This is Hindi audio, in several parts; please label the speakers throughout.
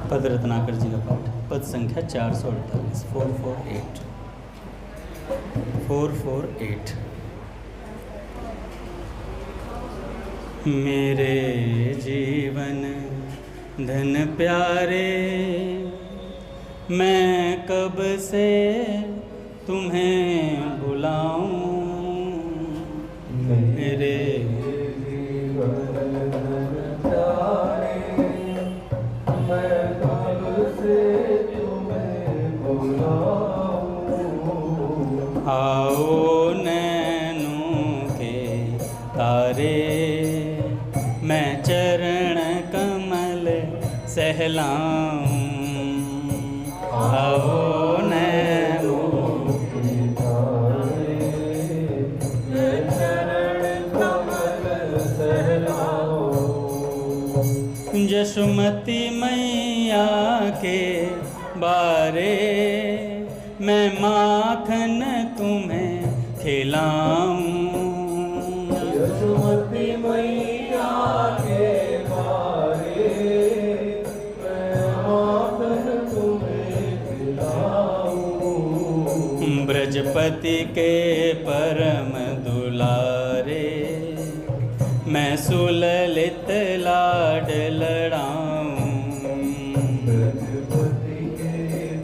Speaker 1: पद रत्नाकर जी का पाठ, पद संख्या 448, 448 448। मेरे जीवन धन प्यारे, मैं कब से तुम्हें बुलाऊं। मेरे जीवन धन प्यारे, मैं कब से तुम्हें बुलाऊं। आओ नैनों के तारे, मैं चरण कमल सहलाऊं। आओ नैनों के तारे, मैं चरण कमल सहलाऊं। यशोमती मैया के बारे, मैं माखन तुम्हें खिलाऊं। यशोमती मैया के बारे, मैं माखन तुम्हें खिलाऊं। ब्रजपति के परम दुलारे, मैं सुललित लाड लड़ाऊं। ब्रजपति के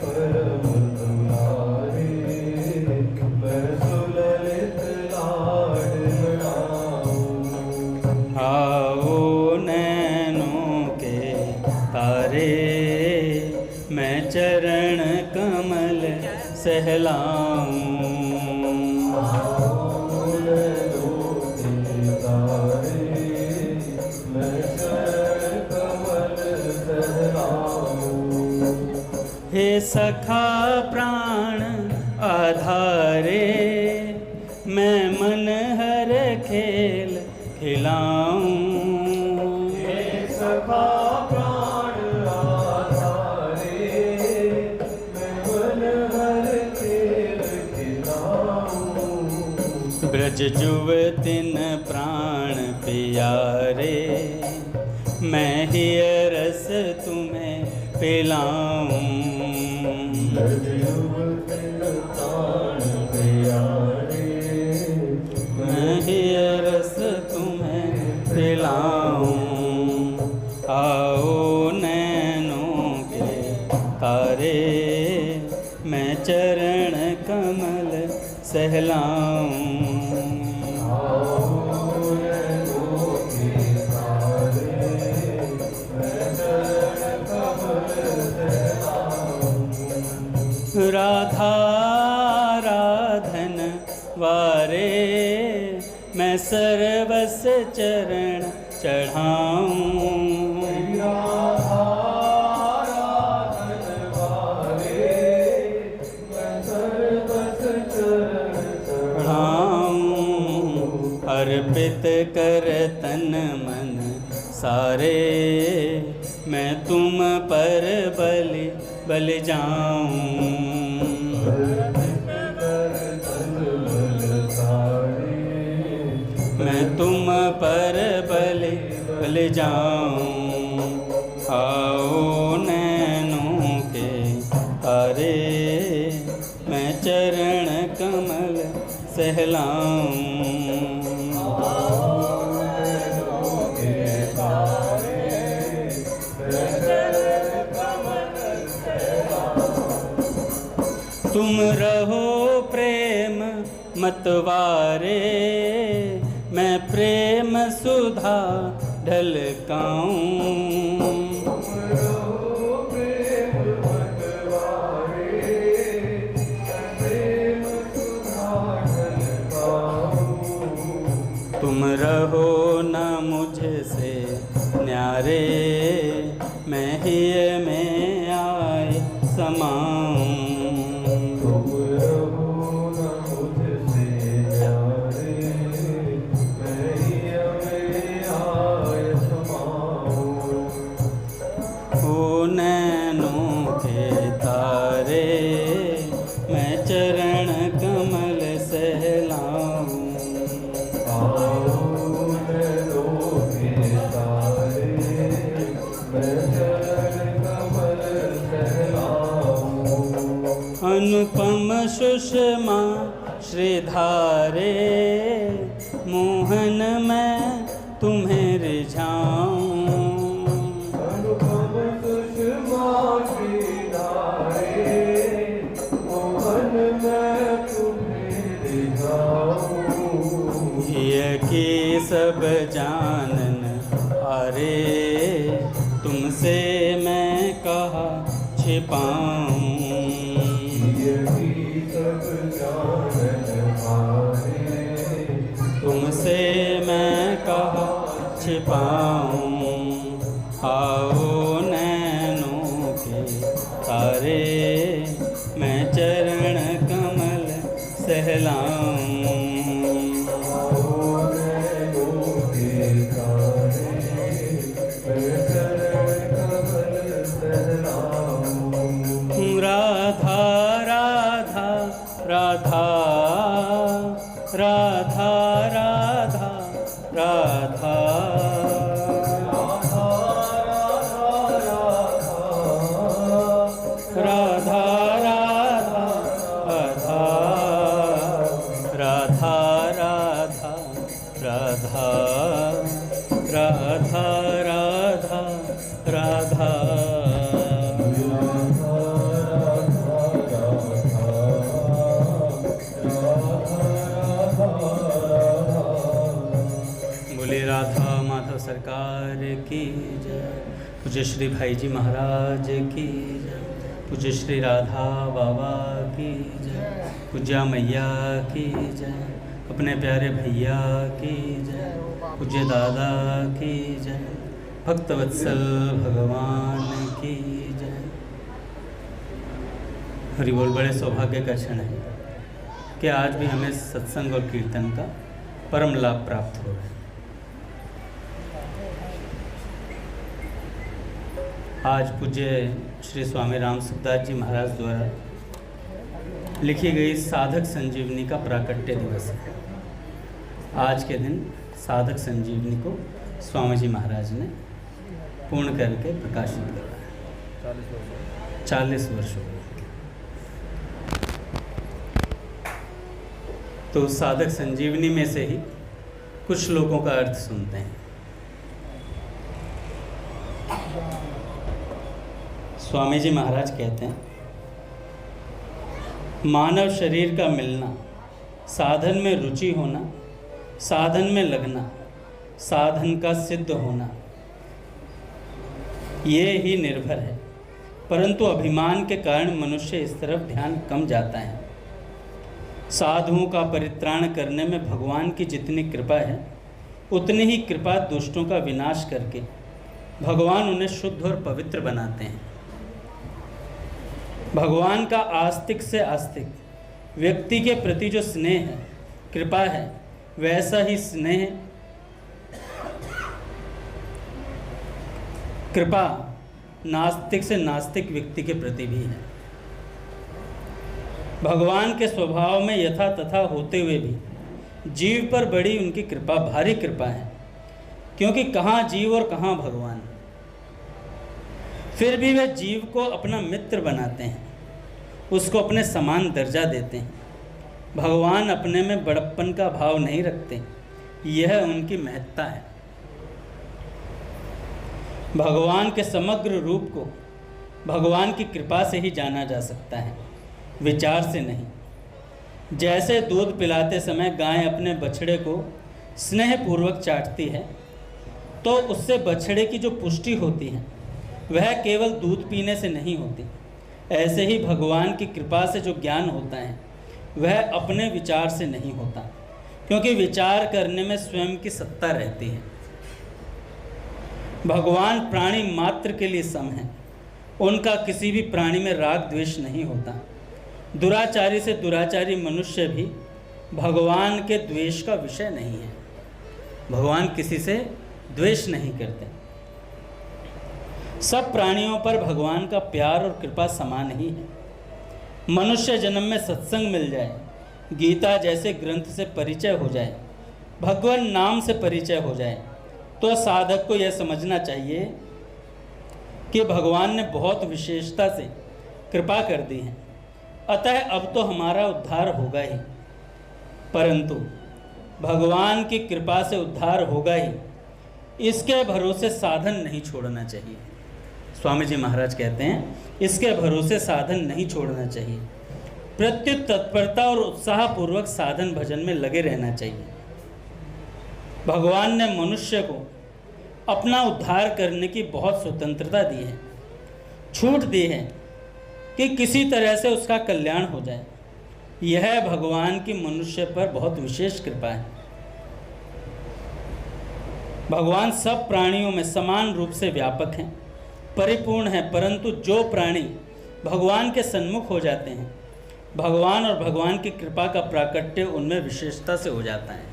Speaker 1: परम दुलारे, मैं सुललित लाड लड़ाऊं। आओ नैनों के तारे, मैं चरण कमल सहलाऊं। हे सखा प्राण आधारे, मैं मन हर खेल खिलाऊं। हे सखा प्राण आधारे, मैं मन हर खेल खिलाऊं। ब्रज जुवतिन प्राण प्यारे, मैं ही रस तुम्हें पिलाऊं। ब्रज जुवतिन प्राण प्यारे, मैं ही रस तुम्हें पिलाऊं। आओ नैनों के तारे, मैं चरण कमल सहलाऊं। राधा राधन वारे, मैं सर्वस चरण चढ़ाऊं। राधा राधन वारे, मैं सर्वस चरण चढ़ाऊं। अर्पित कर तन मन सारे, मैं तुम पर बल जाऊं। मैं तुम पर बल जाऊं। आओ नैनों के तारे, मैं चरण कमल सहलाऊं। तुम रहो प्रेम मतवारे, मैं प्रेम सुधा ढलकाऊं। तुम रहो प्रेम मतवारे, मैं प्रेम सुधा ढलकाऊं। तुम रहो न मुझसे न्यारे, मैं ही में आए समाऊं। नैनों के तारे, मैं चरण कमल सहलाऊं। आओ नैनों के तारे, मैं चरण कमल अनुपम सुषमा श्रीधारे, मोहन मैं तुम्हें रिझाऊं।
Speaker 2: अनुपम सुषमा श्रीधारे, मोहन मैं तुम्हें रिझाऊं।
Speaker 1: ये कि सब जानन अरे, तुमसे मैं कहा छिपाऊं।
Speaker 2: सब जानन हारे,
Speaker 1: तुमसे मैं कहा छिपाऊं। आओ नैनों के तारे, मैं चरण कमल सहलाऊं।
Speaker 2: आओ नैनों के तारे, मैं चरण कमल सहलाऊं।
Speaker 1: राधा राधा राधा राधा राधा राधा राधा राधा राधा राधा राधा राधा राधा। बोले राधा माधव सरकार की जय। पूज्य श्री भाई जी महाराज की जय। पूज्य श्री राधा बाबा की जय। पूज्या मैया की जय। अपने प्यारे भैया की जय। पूज्य दादा की जय। भक्तवत्सल भगवान की जय। हरि बोल। बड़े सौभाग्य का क्षण है कि आज भी हमें सत्संग और कीर्तन का परम लाभ प्राप्त हो रहा है। आज पूज्य श्री स्वामी राम सुखदास जी महाराज द्वारा लिखी गई साधक संजीवनी का प्राकट्य दिवस है। आज के दिन साधक संजीवनी को स्वामी जी महाराज ने पूर्ण करके प्रकाशित करवाया। 40 वर्ष हो गए। तो साधक संजीवनी में से ही कुछ श्लोकों का अर्थ सुनते हैं। स्वामी जी महाराज कहते हैं, मानव शरीर का मिलना, साधन में रुचि होना, साधन में लगना, साधन का सिद्ध होना, ये ही निर्भर है। परंतु अभिमान के कारण मनुष्य इस तरफ ध्यान कम जाता है। साधुओं का परित्राण करने में भगवान की जितनी कृपा है, उतनी ही कृपा दुष्टों का विनाश करके भगवान उन्हें शुद्ध और पवित्र बनाते हैं। भगवान का आस्तिक से आस्तिक व्यक्ति के प्रति जो स्नेह है, कृपा है, वैसा ही स्नेह, कृपा नास्तिक से नास्तिक व्यक्ति के प्रति भी है। भगवान के स्वभाव में यथा तथा होते हुए भी जीव पर बड़ी उनकी कृपा, भारी कृपा है, क्योंकि कहाँ जीव और कहाँ भगवान। फिर भी वे जीव को अपना मित्र बनाते हैं, उसको अपने समान दर्जा देते हैं। भगवान अपने में बड़प्पन का भाव नहीं रखते, यह उनकी महत्ता है। भगवान के समग्र रूप को भगवान की कृपा से ही जाना जा सकता है, विचार से नहीं। जैसे दूध पिलाते समय गाय अपने बछड़े को स्नेहपूर्वक चाटती है, तो उससे बछड़े की जो पुष्टि होती है वह केवल दूध पीने से नहीं होती। ऐसे ही भगवान की कृपा से जो ज्ञान होता है वह अपने विचार से नहीं होता, क्योंकि विचार करने में स्वयं की सत्ता रहती है। भगवान प्राणी मात्र के लिए सम है, उनका किसी भी प्राणी में राग द्वेष नहीं होता। दुराचारी से दुराचारी मनुष्य भी भगवान के द्वेष का विषय नहीं है। भगवान किसी से द्वेष नहीं करते। सब प्राणियों पर भगवान का प्यार और कृपा समान ही है। मनुष्य जन्म में सत्संग मिल जाए, गीता जैसे ग्रंथ से परिचय हो जाए, भगवान नाम से परिचय हो जाए, तो साधक को यह समझना चाहिए कि भगवान ने बहुत विशेषता से कृपा कर दी है। अतः अब तो हमारा उद्धार होगा ही, परंतु भगवान की कृपा से उद्धार होगा ही, इसके भरोसे साधन नहीं छोड़ना चाहिए। स्वामी जी महाराज कहते हैं इसके भरोसे साधन नहीं छोड़ना चाहिए, प्रत्युत तत्परता और उत्साहपूर्वक साधन भजन में लगे रहना चाहिए। भगवान ने मनुष्य को अपना उद्धार करने की बहुत स्वतंत्रता दी है, छूट दी है कि किसी तरह से उसका कल्याण हो जाए। यह भगवान की मनुष्य पर बहुत विशेष कृपा है। भगवान सब प्राणियों में समान रूप से व्यापक हैं, परिपूर्ण हैं, परंतु जो प्राणी भगवान के सन्मुख हो जाते हैं, भगवान और भगवान की कृपा का प्राकट्य उनमें विशेषता से हो जाता है।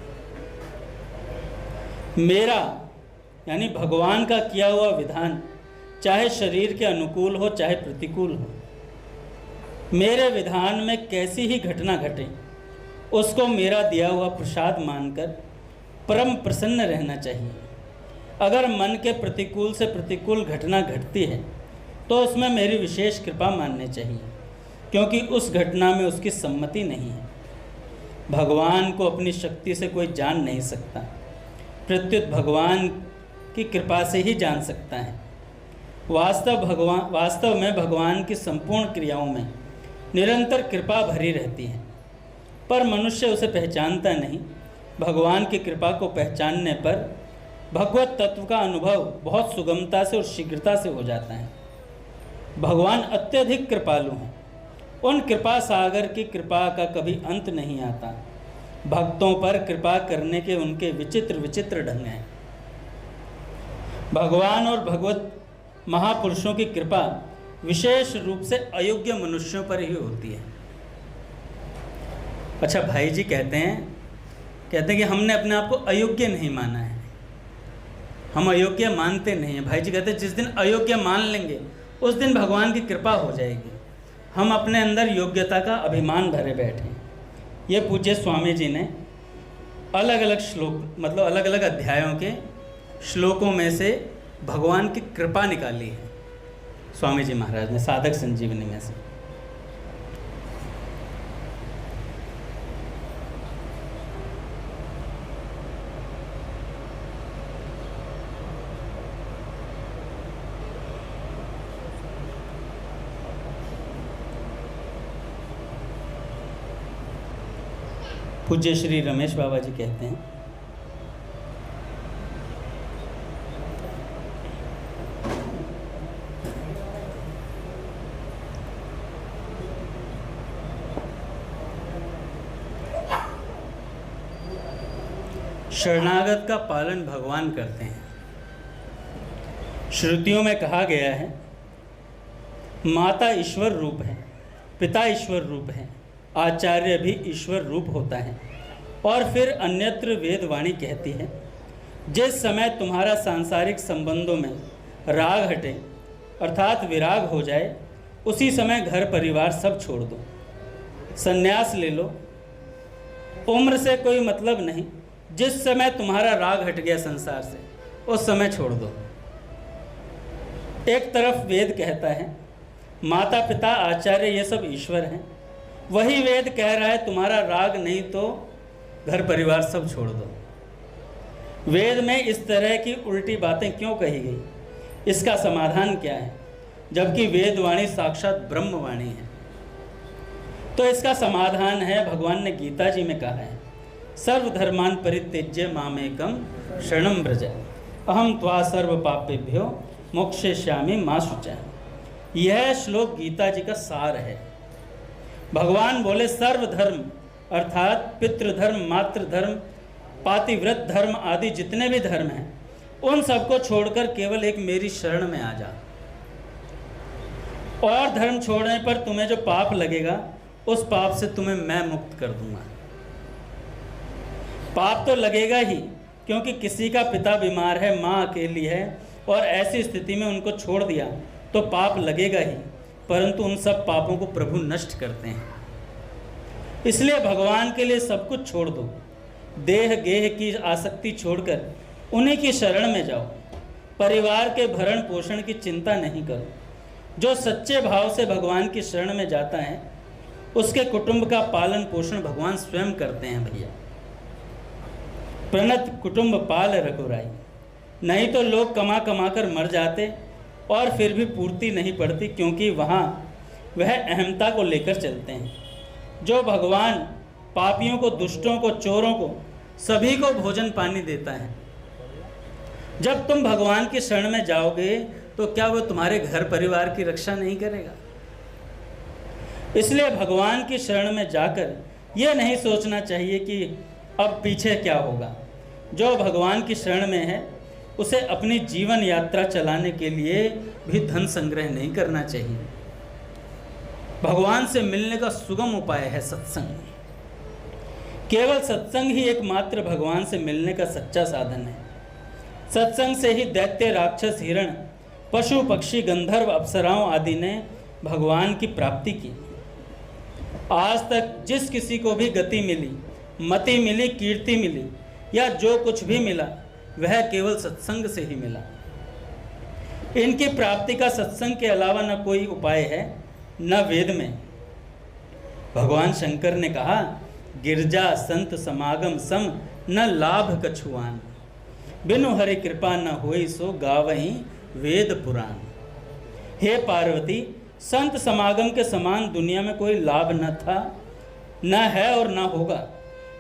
Speaker 1: मेरा यानी भगवान का किया हुआ विधान चाहे शरीर के अनुकूल हो चाहे प्रतिकूल हो, मेरे विधान में कैसी ही घटना घटे उसको मेरा दिया हुआ प्रसाद मानकर परम प्रसन्न रहना चाहिए। अगर मन के प्रतिकूल से प्रतिकूल घटना घटती है तो उसमें मेरी विशेष कृपा माननी चाहिए, क्योंकि उस घटना में उसकी सम्मति नहीं है। भगवान को अपनी शक्ति से कोई जान नहीं सकता, प्रत्युत भगवान की कृपा से ही जान सकता है। वास्तव में भगवान की संपूर्ण क्रियाओं में निरंतर कृपा भरी रहती है, पर मनुष्य उसे पहचानता नहीं। भगवान की कृपा को पहचानने पर भगवत तत्व का अनुभव बहुत सुगमता से और शीघ्रता से हो जाता है। भगवान अत्यधिक कृपालु हैं, उन कृपा सागर की कृपा का कभी अंत नहीं आता। भक्तों पर कृपा करने के उनके विचित्र विचित्र ढंग हैं। भगवान और भगवत महापुरुषों की कृपा विशेष रूप से अयोग्य मनुष्यों पर ही होती है। अच्छा, भाई जी कहते हैं कि हमने अपने आप को अयोग्य नहीं माना है, हम अयोग्य मानते नहीं हैं। भाई जी कहते हैं जिस दिन अयोग्य मान लेंगे उस दिन भगवान की कृपा हो जाएगी। हम अपने अंदर योग्यता का अभिमान भरे बैठे। ये पूज्य स्वामी जी ने अलग अलग श्लोक मतलब अलग अलग अध्यायों के श्लोकों में से भगवान की कृपा निकाली है। स्वामी जी महाराज ने साधक संजीवनी में से। पूज्य श्री रमेश बाबा जी कहते हैं, शरणागत का पालन भगवान करते हैं। श्रुतियों में कहा गया है माता ईश्वर रूप है, पिता ईश्वर रूप है, आचार्य भी ईश्वर रूप होता है। और फिर अन्यत्र वेदवाणी कहती है जिस समय तुम्हारा सांसारिक संबंधों में राग हटे अर्थात विराग हो जाए, उसी समय घर परिवार सब छोड़ दो, संन्यास ले लो। उम्र से कोई मतलब नहीं, जिस समय तुम्हारा राग हट गया संसार से उस समय छोड़ दो। एक तरफ वेद कहता है माता पिता आचार्य ये सब ईश्वर हैं, वही वेद कह रहा है तुम्हारा राग नहीं तो घर परिवार सब छोड़ दो। वेद में इस तरह की उल्टी बातें क्यों कही गई, इसका समाधान क्या है, जबकि वेदवाणी साक्षात ब्रह्मवाणी है? तो इसका समाधान है भगवान ने गीता जी में कहा है सर्वधर्मान परित्यज्य मामेकम शरणं व्रज अहम त्वा सर्व पापेभ्यो मोक्षयिष्यामि मा शुचः। यह श्लोक गीता जी का सार है। भगवान बोले सर्वधर्म अर्थात पितृधर्म, मातृधर्म, पातिव्रत धर्म आदि जितने भी धर्म हैं उन सबको छोड़कर केवल एक मेरी शरण में आ जा। और धर्म छोड़ने पर तुम्हें जो पाप लगेगा उस पाप से तुम्हें मैं मुक्त कर दूंगा। पाप तो लगेगा ही, क्योंकि किसी का पिता बीमार है, माँ अकेली है और ऐसी स्थिति में उनको छोड़ दिया तो पाप लगेगा ही, परंतु उन सब पापों को प्रभु नष्ट करते हैं। इसलिए भगवान के लिए सब कुछ छोड़ दो, देह गेह की आसक्ति छोड़कर उन्हीं की शरण में जाओ। परिवार के भरण पोषण की चिंता नहीं करो। जो सच्चे भाव से भगवान की शरण में जाता है उसके कुटुंब का पालन पोषण भगवान स्वयं करते हैं भैया। प्रणत कुटुंब पाल रघुराई, नहीं तो लोग कमा कमा कर मर जाते और फिर भी पूर्ति नहीं पड़ती, क्योंकि वहाँ वह अहमता को लेकर चलते हैं। जो भगवान पापियों को, दुष्टों को, चोरों को, सभी को भोजन पानी देता है। जब तुम भगवान की शरण में जाओगे तो क्या वो तुम्हारे घर परिवार की रक्षा नहीं करेगा? इसलिए भगवान की शरण में जाकर यह नहीं सोचना चाहिए कि अब पीछे क्या होगा। जो भगवान की शरण में है उसे अपनी जीवन यात्रा चलाने के लिए भी धन संग्रह नहीं करना चाहिए। भगवान से मिलने का सुगम उपाय है सत्संग। केवल सत्संग ही एकमात्र भगवान से मिलने का सच्चा साधन है। सत्संग से ही दैत्य, राक्षस, हिरण, पशु, पक्षी, गंधर्व, अप्सराओं आदि ने भगवान की प्राप्ति की। आज तक जिस किसी को भी गति मिली, मति मिली, कीर्ति मिली या जो कुछ भी मिला वह केवल सत्संग से ही मिला। इनकी प्राप्ति का सत्संग के अलावा न कोई उपाय है, न वेद में। भगवान शंकर ने कहा, गिरजा संत समागम सम न लाभ कछुआन, बिनु हरि कृपा न होई सो गावहीं वेद पुराण। हे पार्वती, संत समागम के समान दुनिया में कोई लाभ न था, न है और न होगा,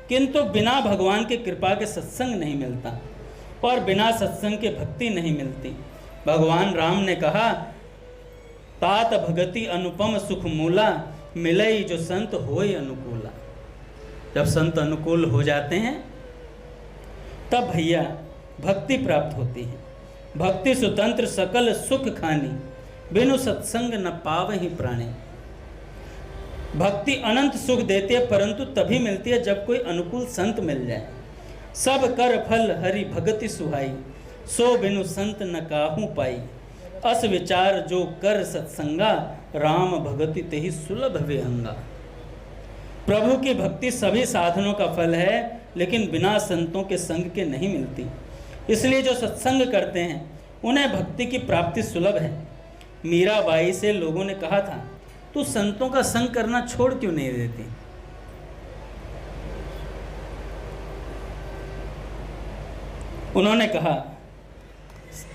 Speaker 1: किंतु बिना भगवान की कृपा के सत्संग नहीं मिलता और बिना सत्संग के भक्ति नहीं मिलती। भगवान राम ने कहा, तात भगति अनुपम सुख मूला, मिलई जो संत होय अनुकूला। जब संत अनुकूल हो जाते हैं तब भैया भक्ति प्राप्त होती है। भक्ति स्वतंत्र सकल सुख खानी, बिनु सत्संग न पावहि प्राणी। भक्ति अनंत सुख देती है, परंतु तभी मिलती है जब कोई अनुकूल संत मिल जाए। सब कर फल हरि भगति सुहाई, सो बिनु संत न काहू पाई। अस विचार जो कर सत्संगा, राम भगति तेहि सुलभ विहंगा। प्रभु की भक्ति सभी साधनों का फल है, लेकिन बिना संतों के संग के नहीं मिलती। इसलिए जो सत्संग करते हैं उन्हें भक्ति की प्राप्ति सुलभ है। मीराबाई से लोगों ने कहा था, तू संतों का संग करना छोड़ क्यों नहीं देती? उन्होंने कहा,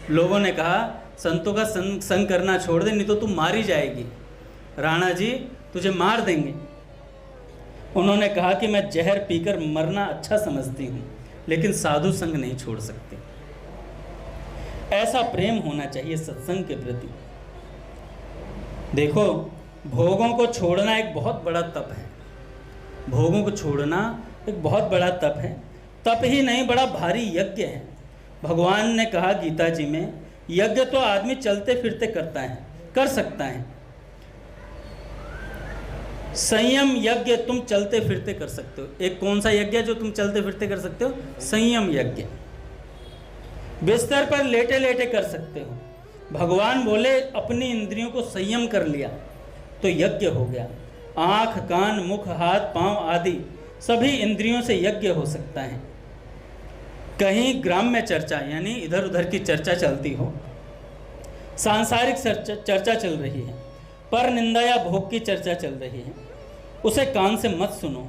Speaker 1: लोगों ने कहा, संतों का संग करना छोड़ दे, नहीं तो तू मारी जाएगी, राणा जी तुझे मार देंगे। उन्होंने कहा कि मैं जहर पीकर मरना अच्छा समझती हूँ, लेकिन साधु संग नहीं छोड़ सकती। ऐसा प्रेम होना चाहिए सत्संग के प्रति। देखो, भोगों को छोड़ना एक बहुत बड़ा तप है। भोगों को छोड़ना एक बहुत बड़ा तप है। तप ही नहीं, बड़ा भारी यज्ञ है। भगवान ने कहा गीता जी में, यज्ञ तो आदमी चलते फिरते करता है, कर सकता है। संयम यज्ञ तुम चलते फिरते कर सकते हो। एक कौन सा यज्ञ है जो तुम चलते फिरते कर सकते हो? संयम यज्ञ। बिस्तर पर लेटे लेटे कर सकते हो। भगवान बोले अपनी इंद्रियों को संयम कर लिया तो यज्ञ हो गया। आँख, कान, मुख, हाथ, पांव आदि सभी इंद्रियों से यज्ञ हो सकता है। कहीं ग्राम्य चर्चा यानी इधर उधर की चर्चा चलती हो, सांसारिक चर्चा चल रही है, पर निंदा या भोग की चर्चा चल रही है, उसे कान से मत सुनो,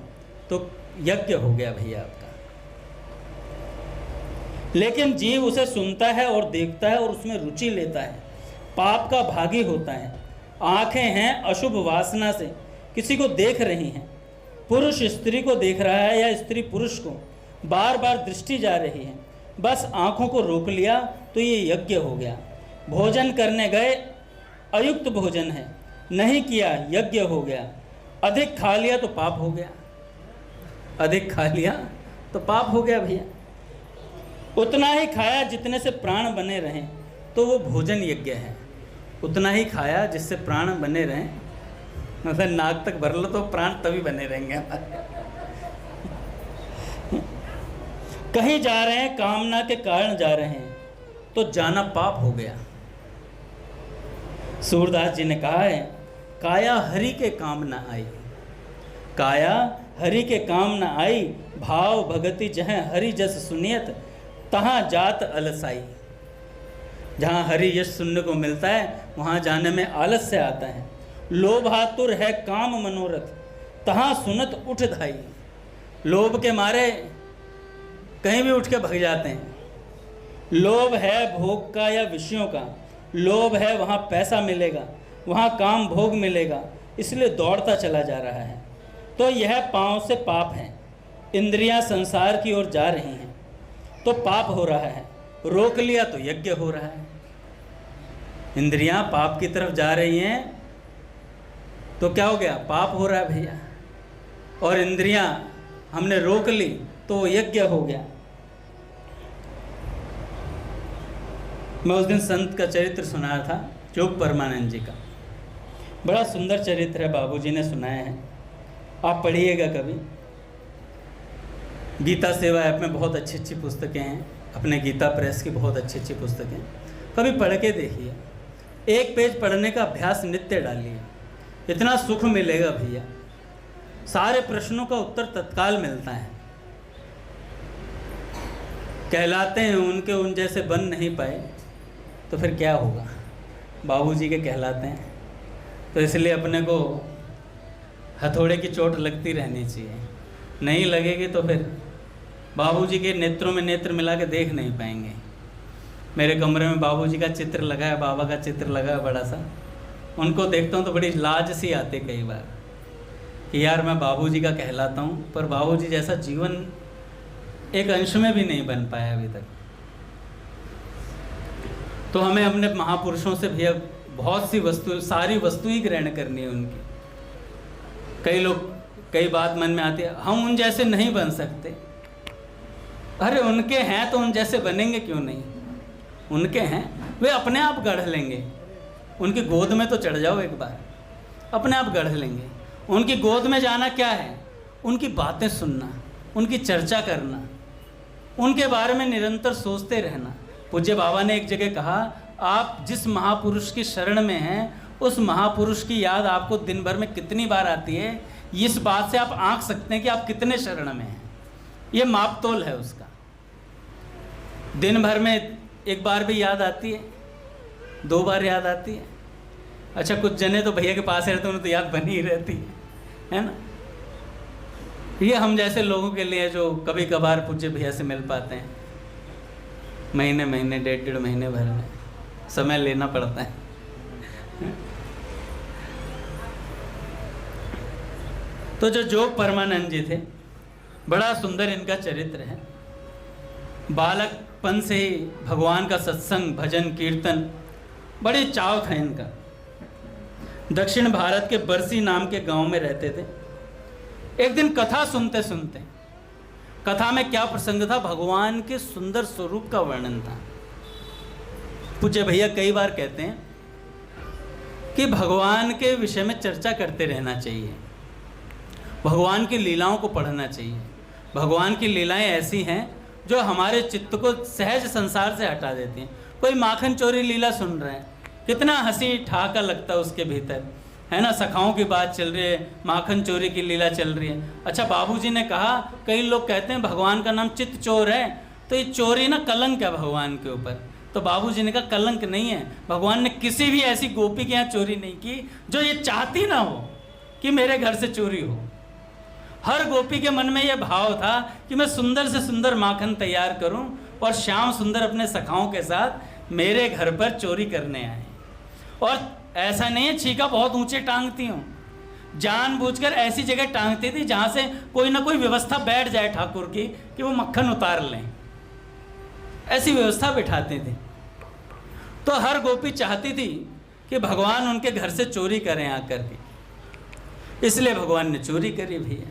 Speaker 1: तो यज्ञ हो गया भैया आपका। लेकिन जीव उसे सुनता है और देखता है और उसमें रुचि लेता है, पाप का भागी होता है। आंखें हैं अशुभ वासना से किसी को देख रही हैं, पुरुष स्त्री को देख रहा है या स्त्री पुरुष को, बार बार दृष्टि जा रही है, बस आंखों को रोक लिया तो ये यज्ञ हो गया। भोजन करने गए, अयुक्त भोजन है, नहीं किया, यज्ञ हो गया। अधिक खा लिया तो पाप हो गया, अधिक खा लिया तो पाप हो गया भैया। उतना ही खाया जितने से प्राण बने रहें तो वो भोजन यज्ञ है। उतना ही खाया जिससे प्राण बने रहें, मतलब नाक तक भर लो तो प्राण तभी बने रहेंगे। कहीं जा रहे हैं, कामना के कारण जा रहे हैं तो जाना पाप हो गया। सूरदास जी ने कहा है, काया हरि के काम न आई, काया हरि के काम न आई, भाव भगति जहाँ हरि जस सुनियत तहाँ जात अलसाई। जहाँ हरि यश सुनने को मिलता है वहाँ जाने में आलस्य आता है। लोभातुर है काम मनोरथ, तहाँ सुनत उठ धाई। लोभ के मारे कहीं भी उठ के भग जाते हैं। लोभ है भोग का या विषयों का, लोभ है वहाँ पैसा मिलेगा, वहाँ काम भोग मिलेगा, इसलिए दौड़ता चला जा रहा है। तो यह पाँव से पाप है। इंद्रियां संसार की ओर जा रही हैं तो पाप हो रहा है, रोक लिया तो यज्ञ हो रहा है। इंद्रियां पाप की तरफ जा रही हैं तो क्या हो गया, पाप हो रहा है भैया। और इंद्रियां हमने रोक ली तो वो यज्ञ हो गया। मैं उस दिन संत का चरित्र सुनाया था, जोग परमानंद जी का। बड़ा सुंदर चरित्र है, बाबूजी ने सुनाया है, आप पढ़िएगा कभी। गीता सेवा ऐप में बहुत अच्छी अच्छी पुस्तकें हैं, अपने गीता प्रेस की बहुत अच्छी अच्छी पुस्तकें, कभी पढ़ के देखिए। एक पेज पढ़ने का अभ्यास नित्य डालिए, इतना सुख मिलेगा भैया। सारे प्रश्नों का उत्तर तत्काल मिलता है। कहलाते हैं उनके उन जैसे बन नहीं पाए तो फिर क्या होगा, बाबूजी के कहलाते हैं। तो इसलिए अपने को हथौड़े की चोट लगती रहनी चाहिए, नहीं लगेगी तो फिर बाबूजी के नेत्रों में नेत्र मिला के देख नहीं पाएंगे। मेरे कमरे में बाबूजी का चित्र लगा है, बाबा का चित्र लगा है बड़ा सा, उनको देखता हूँ तो बड़ी लाज सी आती कई बार कि यार मैं बाबूजी का कहलाता हूँ, पर बाबूजी जैसा जीवन एक अंश में भी नहीं बन पाया अभी तक। तो हमें अपने महापुरुषों से भैया बहुत सी वस्तु, सारी वस्तु ही ग्रहण करनी है उनकी। कई लोग, कई बात मन में आती है, हम उन जैसे नहीं बन सकते। अरे उनके हैं तो उन जैसे बनेंगे क्यों नहीं, उनके हैं, वे अपने आप गढ़ लेंगे। उनकी गोद में तो चढ़ जाओ एक बार, अपने आप गढ़ लेंगे। उनकी गोद में जाना क्या है, उनकी बातें सुनना, उनकी चर्चा करना, उनके बारे में निरंतर सोचते रहना। पूज्य बाबा ने एक जगह कहा, आप जिस महापुरुष की शरण में हैं उस महापुरुष की याद आपको दिन भर में कितनी बार आती है, इस बात से आप आंक सकते हैं कि आप कितने शरण में हैं। ये मापतोल है उसका। दिन भर में एक बार भी याद आती है, 2 बार याद आती है। अच्छा कुछ जने तो भैया के पास रहते हैं, उन्हें तो याद बनी ही रहती है ना। ये हम जैसे लोगों के लिए जो कभी कभार पूज्य भैया से मिल पाते हैं, महीने महीने, 1.5 महीने भर में समय लेना पड़ता है। तो जो जोग परमानंद जी थे, बड़ा सुंदर इनका चरित्र है। बालकपन से ही भगवान का सत्संग, भजन, कीर्तन बड़े चाव था इनका। दक्षिण भारत के बरसी नाम के गांव में रहते थे। एक दिन कथा सुनते सुनते, कथा में क्या प्रसंग था, भगवान के सुंदर स्वरूप का वर्णन था। पूज्य भैया कई बार कहते हैं कि भगवान के विषय में चर्चा करते रहना चाहिए, भगवान की लीलाओं को पढ़ना चाहिए। भगवान की लीलाएं ऐसी हैं जो हमारे चित्त को सहज संसार से हटा देती हैं। कोई माखन चोरी लीला सुन रहे हैं, कितना हंसी ठहाका लगता है उसके भीतर, है ना। सखाओं की बात चल रही है, माखन चोरी की लीला चल रही है। अच्छा बाबूजी ने कहा, कई लोग कहते हैं भगवान का नाम चित्त चोर है, तो ये चोरी ना कलंक है भगवान के ऊपर। तो बाबूजी ने कहा कलंक नहीं है, भगवान ने किसी भी ऐसी गोपी के यहाँ चोरी नहीं की जो ये चाहती ना हो कि मेरे घर से चोरी हो। हर गोपी के मन में यह भाव था कि मैं सुंदर से सुंदर माखन तैयार करूं और श्याम सुंदर अपने सखाओं के साथ मेरे घर पर चोरी करने आए। और ऐसा नहीं है छीका बहुत ऊंचे टांगती हूँ, जानबूझकर ऐसी जगह टांगती थी जहाँ से कोई ना कोई व्यवस्था बैठ जाए ठाकुर की कि वो मक्खन उतार लें, ऐसी व्यवस्था बिठाती थी। तो हर गोपी चाहती थी कि भगवान उनके घर से चोरी करें आकर के, इसलिए भगवान ने चोरी करी भैया।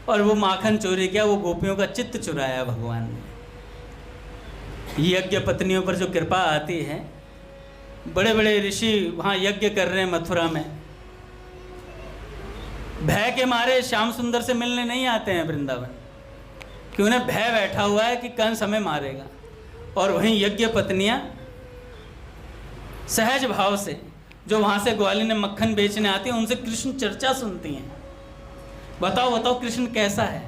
Speaker 1: और वो माखन चोरी किया, वो गोपियों का चित्त चुराया भगवान ने। यज्ञ पत्नियों पर जो कृपा आती है, बड़े बड़े ऋषि वहाँ यज्ञ कर रहे हैं मथुरा में, भय के मारे श्याम सुंदर से मिलने नहीं आते हैं वृंदावन, कि उन्हें भय बैठा हुआ है कि कंस हमें मारेगा। और वहीं यज्ञ पत्नियां सहज भाव से, जो वहाँ से ग्वाली ने मक्खन बेचने आती हैं, उनसे कृष्ण चर्चा सुनती हैं। बताओ बताओ कृष्ण कैसा है,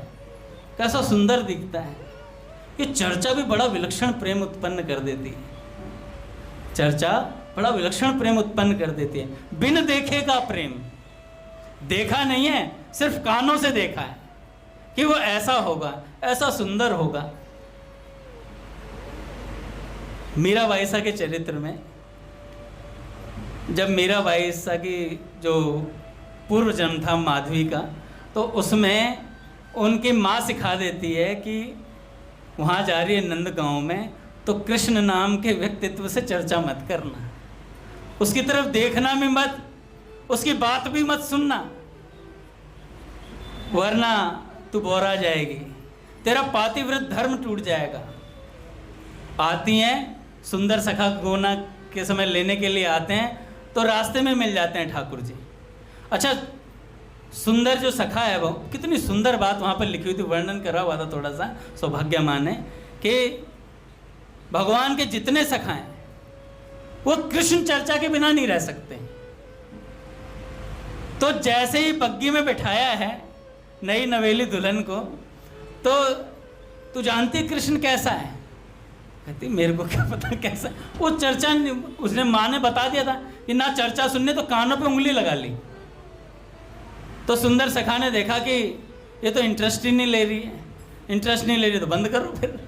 Speaker 1: कैसा सुंदर दिखता है। ये चर्चा भी बड़ा विलक्षण प्रेम उत्पन्न कर देती है, चर्चा बड़ा विलक्षण प्रेम उत्पन्न कर देती है। बिन देखे का प्रेम, देखा नहीं है सिर्फ कानों से देखा है कि वो ऐसा होगा, ऐसा सुंदर होगा। मीराबाई सा के चरित्र में, जब मीराबाई सा की जो पूर्व जन्म था माधवी का, तो उसमें उनकी माँ सिखा देती है कि वहाँ जा रही है नंद गांव में, तो कृष्ण नाम के व्यक्तित्व से चर्चा मत करना, उसकी तरफ देखना भी मत, उसकी बात भी मत सुनना, वरना तू बोरा जाएगी, तेरा पातिव्रत धर्म टूट जाएगा। आती हैं, सुंदर सखा गोना के समय लेने के लिए आते हैं, तो रास्ते में मिल जाते हैं ठाकुर जी। अच्छा, सुंदर जो सखा है वो, कितनी सुंदर बात वहाँ पर लिखी हुई थी, वर्णन करा हुआ था थोड़ा सा सौभाग्यमान है कि भगवान के जितने सखा हैं वो कृष्ण चर्चा के बिना नहीं रह सकते। तो जैसे ही बग्गी में बिठाया है नई नवेली दुल्हन को, तो तू जानती कृष्ण कैसा है? कहती मेरे को क्या पता कैसा। वो चर्चा, उसने माँ ने बता दिया था कि ना चर्चा सुनने, तो कानों पे उंगली लगा ली। तो सुंदर सखा ने देखा कि ये तो इंटरेस्ट ही नहीं ले रही है, इंटरेस्ट नहीं ले रही तो बंद करो फिर।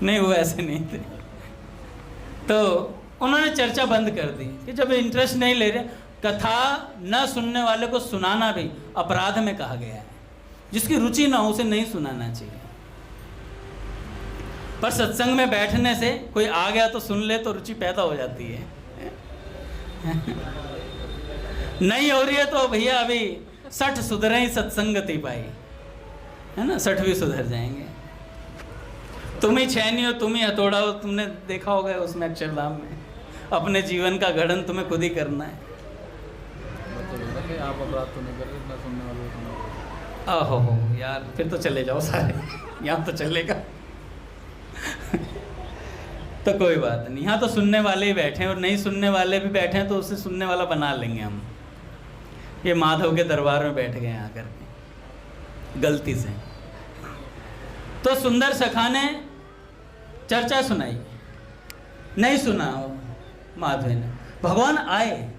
Speaker 1: नहीं, वो ऐसे नहीं थे, तो उन्होंने चर्चा बंद कर दी कि जब इंटरेस्ट नहीं ले रहे। कथा न सुनने वाले को सुनाना भी अपराध में कहा गया है, जिसकी रुचि ना हो उसे नहीं सुनाना चाहिए। पर सत्संग में बैठने से कोई आ गया तो सुन ले तो रुचि पैदा हो जाती है। नहीं हो रही है तो भैया अभी 60 सुधरे ही सत्संगति पाई, है ना, 60 भी सुधर जाएंगे। तुम ही छैनी हो, तुम ही हथौड़ा हो, तुमने देखा होगा उसमें अक्षरधाम में, अपने जीवन का गढ़न तुम्हें खुद ही करना है।
Speaker 3: आप अपराध तो नहीं कर रहे, ना सुनने वाले सुना।
Speaker 1: आहो यार, फिर तो चले जाओ सारे, यहाँ तो चलेगा। तो कोई बात नहीं, यहाँ तो सुनने वाले ही बैठे हैं, और नहीं सुनने वाले भी बैठे हैं तो उसे सुनने वाला बना लेंगे हम। ये माधव के दरबार में बैठ गए आकर के गलती से। तो सुंदर सखा ने चर्चा सुनाई, नहीं सुना माधव ने। भगवान आए,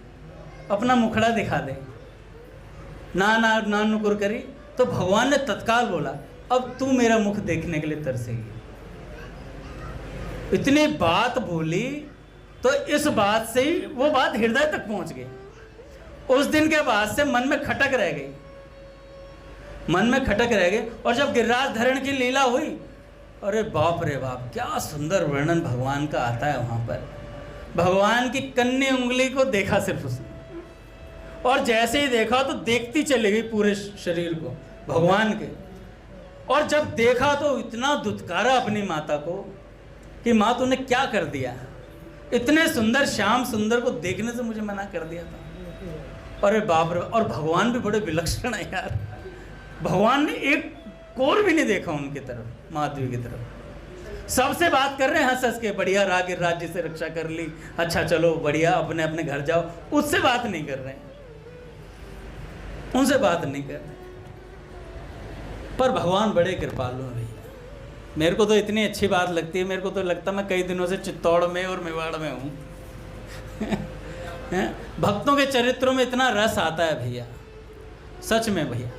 Speaker 1: अपना मुखड़ा दिखा दे, ना ना ना नुकुर करी, तो भगवान ने तत्काल बोला अब तू मेरा मुख देखने के लिए तरसेगी। इतनी बात बोली, तो इस बात से ही वो बात हृदय तक पहुंच गई। उस दिन के बाद से मन में खटक रह गई, मन में खटक रह गई। और जब गिरिराज धरण की लीला हुई, अरे बाप रे बाप, क्या सुंदर वर्णन भगवान का आता है वहां पर। भगवान की कन्नी उंगली को देखा सिर्फ उसने, और जैसे ही देखा तो देखती चली गई पूरे शरीर को भगवान के। और जब देखा तो इतना दुत्कारा अपनी माता को कि माँ तूने क्या कर दिया, इतने सुंदर श्याम सुंदर को देखने से मुझे मना कर दिया था। अरे बाप रे, और भगवान भी बड़े विलक्षण है यार। भगवान ने एक कोर भी नहीं देखा उनकी तरफ, माधवी की तरफ। सबसे बात कर रहे हैं हंस हंस के, बढ़िया राग राज्य से रक्षा कर ली, अच्छा चलो बढ़िया, अपने अपने घर जाओ। उससे बात नहीं कर रहे हैं, उनसे बात नहीं कर रहे। पर भगवान बड़े कृपालु हैं भैया। मेरे को तो इतनी अच्छी बात लगती है, मेरे को तो लगता मैं कई दिनों से चित्तौड़ में और मेवाड़ में हूँ। भक्तों के चरित्रों में इतना रस आता है भैया, सच में भैया।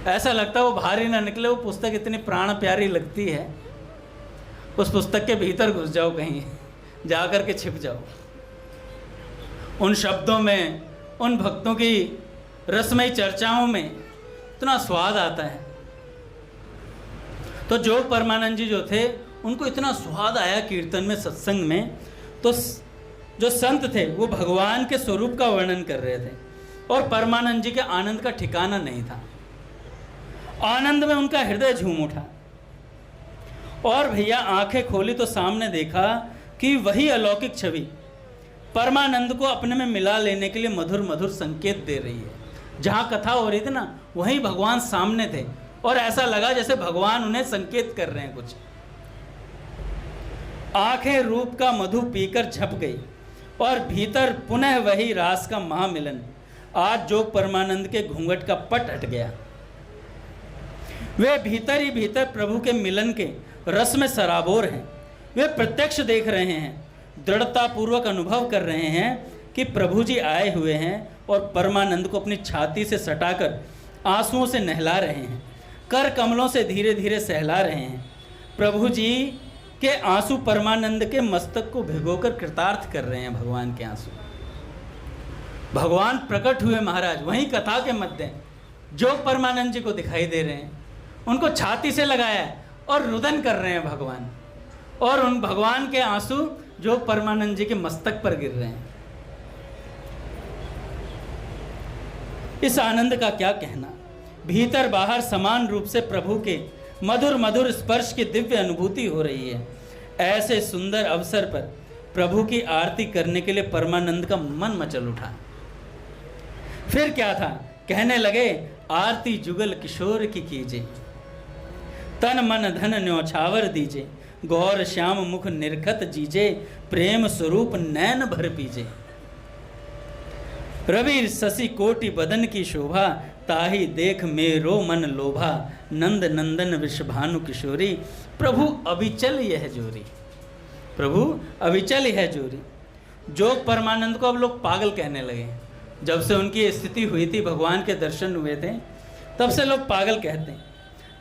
Speaker 1: ऐसा लगता है वो भारी ना निकले, वो पुस्तक इतनी प्राण प्यारी लगती है। उस पुस्तक के भीतर घुस जाओ, कहीं जा कर के छिप जाओ। उन शब्दों में, उन भक्तों की रसमयी चर्चाओं में इतना स्वाद आता है। तो जोग परमानंद जी जो थे, उनको इतना स्वाद आया कीर्तन में, सत्संग में। तो जो संत थे वो भगवान के स्वरूप का वर्णन कर रहे थे, और परमानंद जी के आनंद का ठिकाना नहीं था। आनंद में उनका हृदय झूम उठा, और भैया आंखें खोली तो सामने देखा कि वही अलौकिक छवि परमानंद को अपने में मिला लेने के लिए मधुर मधुर संकेत दे रही है। जहाँ कथा हो रही थी ना, वहीं भगवान सामने थे, और ऐसा लगा जैसे भगवान उन्हें संकेत कर रहे हैं कुछ। आंखें रूप का मधु पीकर झप गई, और भीतर पुनः वही रास का महामिलन। आज जोग परमानंद के घूंघट का पट हट गया। वे भीतर ही भीतर प्रभु के मिलन के रस में सराबोर हैं। वे प्रत्यक्ष देख रहे हैं, दृढ़ता पूर्वक अनुभव कर रहे हैं कि प्रभु जी आए हुए हैं और परमानंद को अपनी छाती से सटाकर आंसुओं से नहला रहे हैं, कर कमलों से धीरे धीरे सहला रहे हैं। प्रभु जी के आंसू परमानंद के मस्तक को भिगोकर कृतार्थ कर रहे हैं। भगवान के आंसू, भगवान प्रकट हुए महाराज वहीं कथा के मध्य जोग परमानंद जी को दिखाई दे रहे हैं, उनको छाती से लगाया और रुदन कर रहे हैं भगवान, और उन भगवान के आंसू जोग परमानंद जी के मस्तक पर गिर रहे हैं। इस आनंद का क्या कहना। भीतर बाहर समान रूप से प्रभु के मधुर मधुर स्पर्श की दिव्य अनुभूति हो रही है। ऐसे सुंदर अवसर पर प्रभु की आरती करने के लिए परमानंद का मन मचल उठा। फिर क्या था, कहने लगे आरती जुगल किशोर की कीजिए, तन मन धन न्यौछावर दीजिए, गौर श्याम मुख निर्खत जीजे, प्रेम स्वरूप नैन भर पीजे। रवि शशि कोटि बदन की शोभा, ताही देख मेरो मन लोभा, नंद नंदन विषभानु किशोरी, प्रभु अविचल यह जोरी। प्रभु अविचल यह जोरी। जोग परमानंद को अब लोग पागल कहने लगे। जब से उनकी स्थिति हुई थी, भगवान के दर्शन हुए थे, तब से लोग पागल कहते हैं।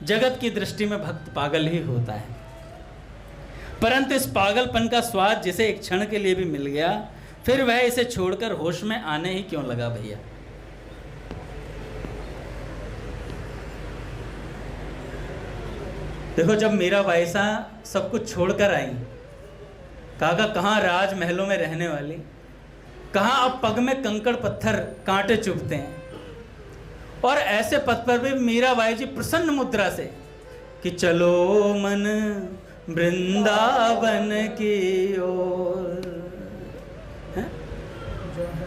Speaker 1: जगत की दृष्टि में भक्त पागल ही होता है, परंतु इस पागलपन का स्वाद जिसे एक क्षण के लिए भी मिल गया, फिर वह इसे छोड़कर होश में आने ही क्यों लगा भैया। देखो, जब मीराबाई सा सब कुछ छोड़कर आई, काका कहाँ राजमहलों में रहने वाली, कहाँ अब पग में कंकड़ पत्थर कांटे चुभते हैं, और ऐसे पथ पर भी मीराबाई जी प्रसन्न मुद्रा से कि चलो मन वृंदावन की ओर,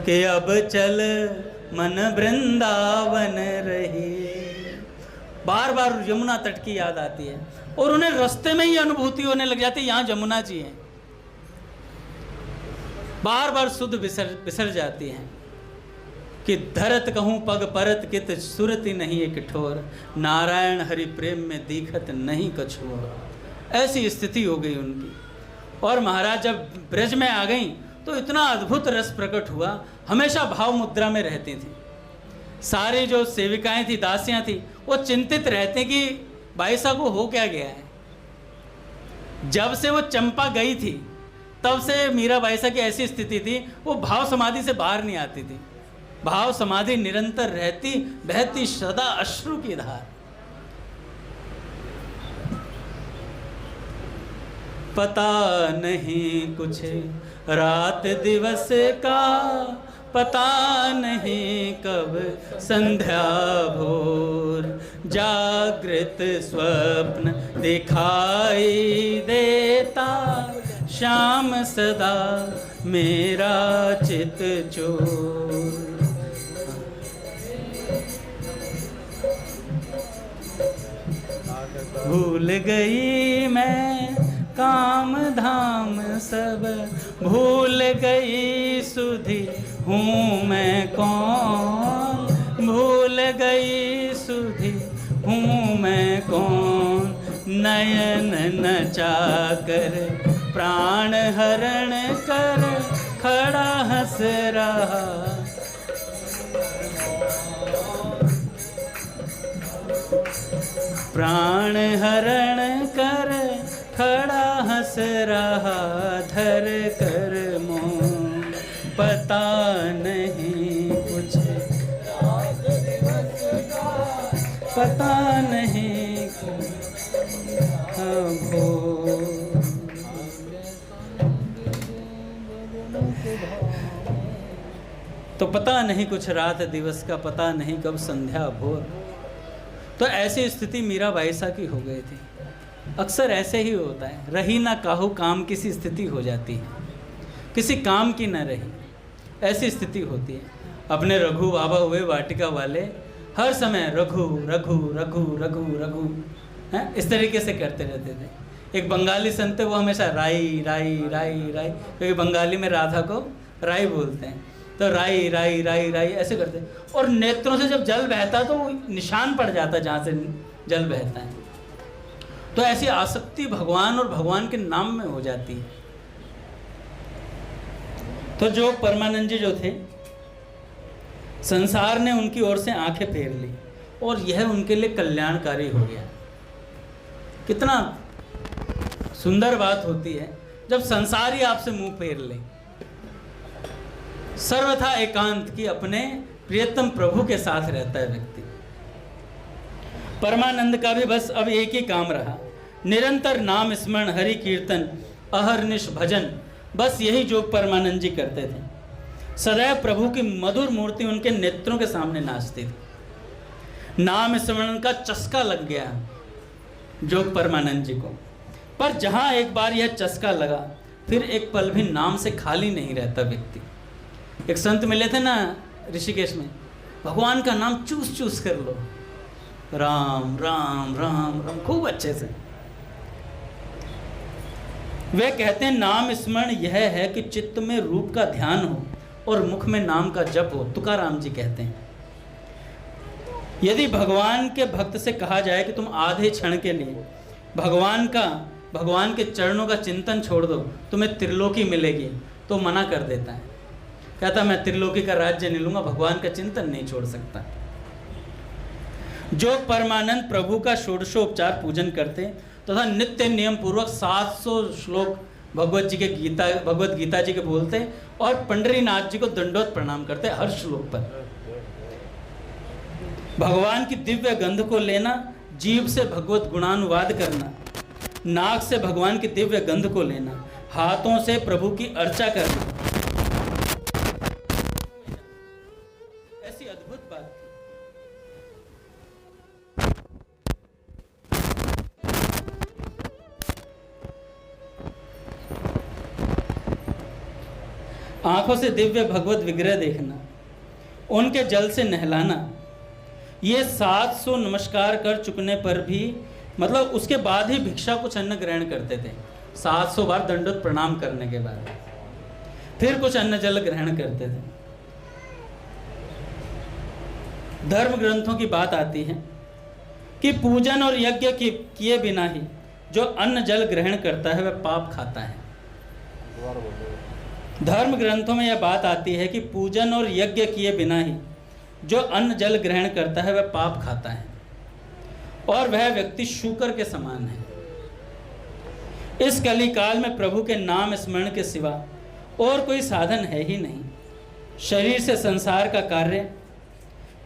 Speaker 1: कि अब चल मन वृंदावन रही। बार बार यमुना तट की याद आती है और उन्हें रास्ते में ही अनुभूति होने लग जाती है, यहाँ जमुना जी हैं। बार बार सुध बिसर जाती हैं कि धरत कहूँ पग परत कित सुरति नहीं एक ठोर, नारायण हरि प्रेम में दीखत नहीं कछुआ। ऐसी स्थिति हो गई उनकी। और महाराज जब ब्रज में आ गई तो इतना अद्भुत रस प्रकट हुआ, हमेशा भाव मुद्रा में रहती थी। सारी जो सेविकाएं थी, दासियां थी, वो चिंतित रहते कि बाईसा को हो क्या गया है। जब से वो चंपा गई थी तब से मीरा बाईसा की ऐसी स्थिति थी, वो भाव समाधि से बाहर नहीं आती थी। भाव समाधि निरंतर रहती, बहती सदा अश्रु की धार। पता नहीं कुछ रात दिवस का, पता नहीं कब संध्या भोर, जागृत स्वप्न दिखाई देता, श्याम सदा मेरा चित चोर। भूल गई मैं काम धाम सब, भूल गई सुधि हूँ मैं कौन, भूल गई सुधि हूँ मैं कौन। नयन नचाकर प्राण हरण कर खड़ा हंस रहा, प्राण हरण कर खड़ा हंस रहा, धर कर मोह पता नहीं कुछ, पता नहीं कब हो। तो पता नहीं कुछ रात दिवस का, पता नहीं कब संध्या भोर। तो ऐसी स्थिति मीरा बाईसा की हो गई थी। अक्सर ऐसे ही होता है, रही ना काहू काम किसी स्थिति हो जाती है, किसी काम की ना रही, ऐसी स्थिति होती है। अपने रघु बाबा हुए वाटिका वाले हर समय रघु रघु रघु रघु रघु हैं, इस तरीके से करते रहते थे। एक बंगाली संत, वो हमेशा राई राई राई राई, क्योंकि बंगाली में राधा को राई बोलते हैं, तो राई राई राई राई ऐसे करते। और नेत्रों से जब जल बहता तो वो निशान पड़ जाता जहाँ से जल बहता है। तो ऐसी आसक्ति भगवान और भगवान के नाम में हो जाती है। तो जो परमानंद जी जो थे, संसार ने उनकी ओर से आंखें फेर ली और यह उनके लिए कल्याणकारी हो गया। कितना सुंदर बात होती है जब संसार ही आपसे मुंह फेर ले। सर्वथा एकांत की अपने प्रियतम प्रभु के साथ रहता है व्यक्ति। परमानंद का भी बस अब एक ही काम रहा, निरंतर नाम स्मरण, हरि कीर्तन, अहर्निश भजन, बस यही जो परमानंद जी करते थे। सदैव प्रभु की मधुर मूर्ति उनके नेत्रों के सामने नाचती थी। नाम स्मरण का चस्का लग गया जोग परमानंद जी को। पर जहां एक बार यह चस्का लगा, फिर एक पल भी नाम से खाली नहीं रहता व्यक्ति। एक संत मिले थे ना ऋषिकेश में, भगवान का नाम चूस चूस कर लो, राम राम राम राम, खूब अच्छे से। वे कहते हैं नाम स्मरण यह है कि चित्त में रूप का ध्यान हो और मुख में नाम का जप हो। तुकाराम जी कहते हैं, यदि भगवान के भक्त से कहा जाए कि तुम आधे क्षण के लिए भगवान के चरणों का चिंतन छोड़ दो, तुम्हें त्रिलोकी मिलेगी, तो मना कर देता है। कहता मैं त्रिलोकी का राज्य नहीं लूंगा, भगवान का चिंतन नहीं छोड़ सकता। जो परमानंद प्रभु का षोडशोपचार पूजन करते तथा नित्य नियम पूर्वक 700 श्लोक भगवत गीता जी के बोलते और पंडरीनाथ जी को दंडोत प्रणाम करते हर श्लोक पर। भगवान की दिव्य गंध को लेना, जीभ से भगवत गुणानुवाद करना, नाक से भगवान की दिव्य गंध को लेना, हाथों से प्रभु की अर्चा करना, ऐसी अद्भुत बात थी। आंखों से दिव्य भगवत विग्रह देखना, उनके जल से नहलाना, ये 700 नमस्कार कर चुकने पर भी, मतलब उसके बाद ही भिक्षा कुछ अन्न ग्रहण करते थे। 700 बार दंडोत प्रणाम करने के बाद फिर कुछ अन्न जल ग्रहण करते थे। धर्म ग्रंथों की बात आती है कि पूजन और यज्ञ किए बिना ही जो अन्न जल ग्रहण करता है वह पाप खाता है। धर्म ग्रंथों में यह बात आती है कि पूजन और यज्ञ किए बिना ही जो अन्न जल ग्रहण करता है वह पाप खाता है और वह व्यक्ति शूकर के समान है। इस कली काल में प्रभु के नाम स्मरण के सिवा और कोई साधन है ही नहीं। शरीर से संसार का कार्य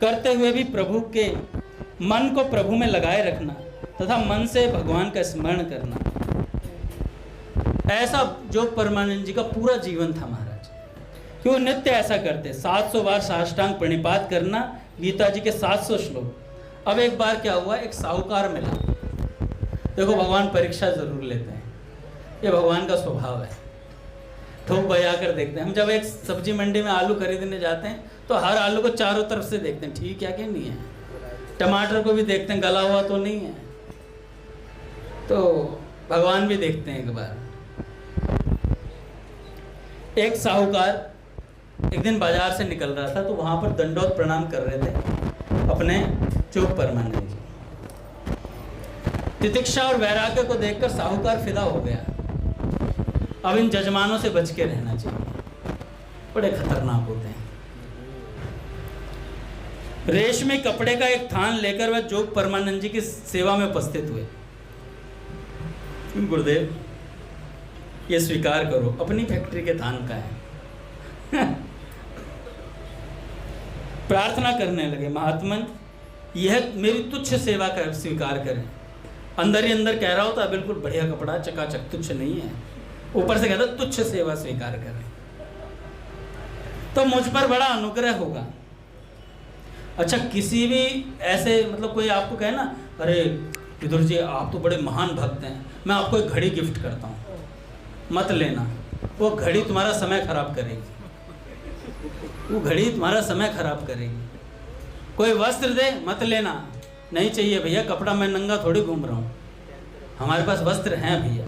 Speaker 1: करते हुए भी प्रभु के मन को प्रभु में लगाए रखना तथा मन से भगवान का स्मरण करना, ऐसा जो परमानंद जी का पूरा जीवन था महाराज, कि वो नित्य ऐसा करते। 700 बार साष्टांग प्रणिपात करना, गीता जी के 700 श्लोक। अब एक बार क्या हुआ, एक साहूकार मिला। देखो भगवान परीक्षा जरूर लेते हैं, ये भगवान का स्वभाव है। ठोक बजा कर देखते हैं। हम जब एक सब्जी मंडी में आलू खरीदने जाते हैं तो हर आलू को चारों तरफ से देखते हैं, ठीक है कि नहीं है। टमाटर को भी देखते हैं, गला हुआ तो नहीं है। तो भगवान भी देखते हैं एक बार। एक साहूकार एक दिन बाजार से निकल रहा था, तो वहां पर दंडोत प्रणाम कर रहे थे अपने चोक परमानंद जी। तितिक्षा और वैराग्य को देखकर साहूकार फिदा हो गया। अब इन जजमानों से बच के रहना चाहिए, बड़े खतरनाक होते हैं। रेशमी कपड़े का एक थान लेकर वह जोग परमानंद जी की सेवा में उपस्थित हुए। गुरुदेव ये स्वीकार करो, अपनी फैक्ट्री के थान का है। प्रार्थना करने लगे, महात्मन यह मेरी तुच्छ सेवा कर स्वीकार करें। अंदर ही अंदर कह रहा होता बिल्कुल बढ़िया कपड़ा, चकाचक, तुच्छ नहीं है। ऊपर से कहता तुच्छ सेवा स्वीकार करें तो मुझ पर बड़ा अनुग्रह होगा। अच्छा, किसी भी ऐसे मतलब कोई आपको कहे ना, अरे विदुर जी आप तो बड़े महान भक्त हैं, मैं आपको एक घड़ी गिफ्ट करता हूँ, मत लेना, वो घड़ी तुम्हारा समय खराब करेगी। वो घड़ी तुम्हारा समय खराब करेगी। कोई वस्त्र दे, मत लेना, नहीं चाहिए भैया, कपड़ा मैं नंगा थोड़ी घूम रहा हूँ, हमारे पास वस्त्र हैं भैया।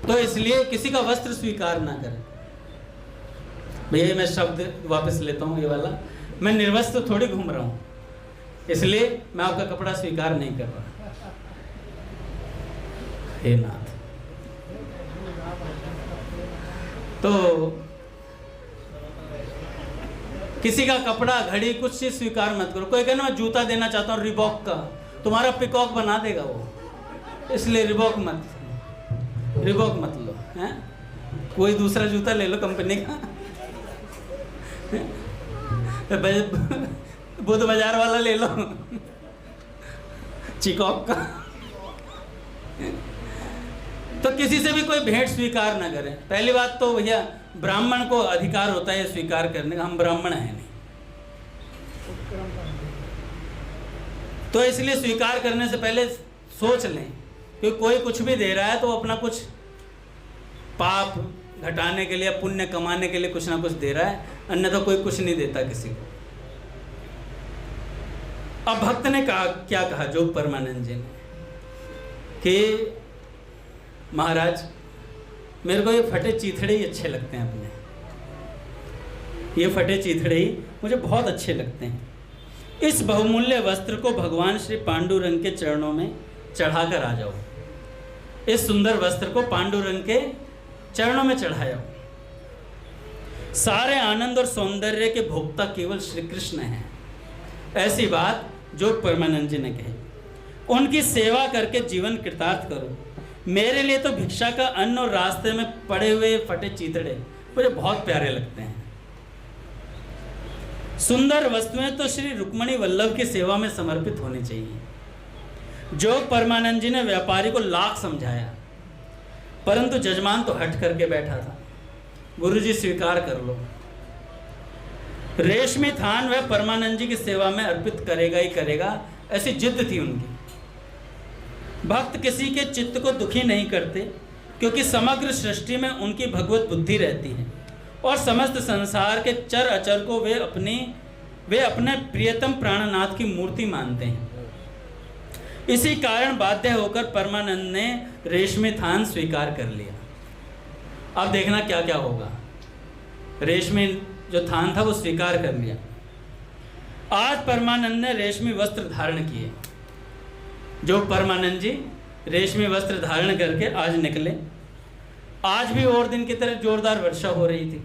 Speaker 1: तो इसलिए किसी का वस्त्र स्वीकार ना करें। भैया मैं शब्द वापस लेता हूँ ये वाला, मैं निर्वस्त्र थोड़ी घूम रहा हूँ, इसलिए मैं आपका कपड़ा स्वीकार नहीं कर रहा। हे नाथ, तो किसी का कपड़ा, घड़ी, कुछ चीज स्वीकार मत करो। कोई कहना मैं जूता देना चाहता हूँ रिबॉक का, तुम्हारा पिकॉक बना देगा वो, इसलिए रिबॉक मत लो हैं। कोई दूसरा जूता ले लो कंपनी का, बुध बाजार वाला ले लो, चिकॉक का। तो किसी से भी कोई भेंट स्वीकार ना करें। पहली बात तो भैया ब्राह्मण को अधिकार होता है स्वीकार करने का, हम ब्राह्मण हैं नहीं, तो इसलिए स्वीकार करने से पहले सोच लें कि कोई कुछ भी दे रहा है तो अपना कुछ पाप घटाने के लिए, पुण्य कमाने के लिए कुछ ना कुछ दे रहा है, अन्यथा तो कोई कुछ नहीं देता किसी को। अब भक्त ने कहा, क्या कहा जोग परमानंद जी ने कि महाराज मेरे को ये फटे चीथड़े ही अच्छे लगते हैं, अपने ये फटे चीथड़े ही मुझे बहुत अच्छे लगते हैं। इस बहुमूल्य वस्त्र को भगवान श्री पांडुरंग के चरणों में चढ़ाकर आ जाओ। इस सुंदर वस्त्र को पांडुरंग के चरणों में चढ़ाओ। सारे आनंद और सौंदर्य के भोक्ता केवल श्री कृष्ण हैं, ऐसी बात जोग परमानंद जी ने कही। उनकी सेवा करके जीवन कृतार्थ करो। मेरे लिए तो भिक्षा का अन्न और रास्ते में पड़े हुए फटे चीथड़े मुझे बहुत प्यारे लगते हैं। सुंदर वस्तुएं तो श्री रुक्मणी वल्लभ की सेवा में समर्पित होनी चाहिए। जोग परमानंद जी ने व्यापारी को लाख समझाया, परंतु जजमान तो हट करके बैठा था। गुरुजी स्वीकार कर लो। रेशमी थान वह परमानंद जी की सेवा में अर्पित करेगा ही करेगा, ऐसी जिद थी उनकी। भक्त किसी के चित्त को दुखी नहीं करते, क्योंकि समग्र सृष्टि में उनकी भगवत बुद्धि रहती है और समस्त संसार के चर अचर को वे अपने प्रियतम प्राणनाथ की मूर्ति मानते हैं। इसी कारण बाध्य होकर परमानंद ने रेशमी थान स्वीकार कर लिया। अब देखना क्या क्या होगा। रेशमी जो थान था वो स्वीकार कर लिया। आज परमानंद ने रेशमी वस्त्र धारण किए। जो परमानंद जी रेशमी वस्त्र धारण करके आज निकले। आज भी और दिन की तरह जोरदार वर्षा हो रही थी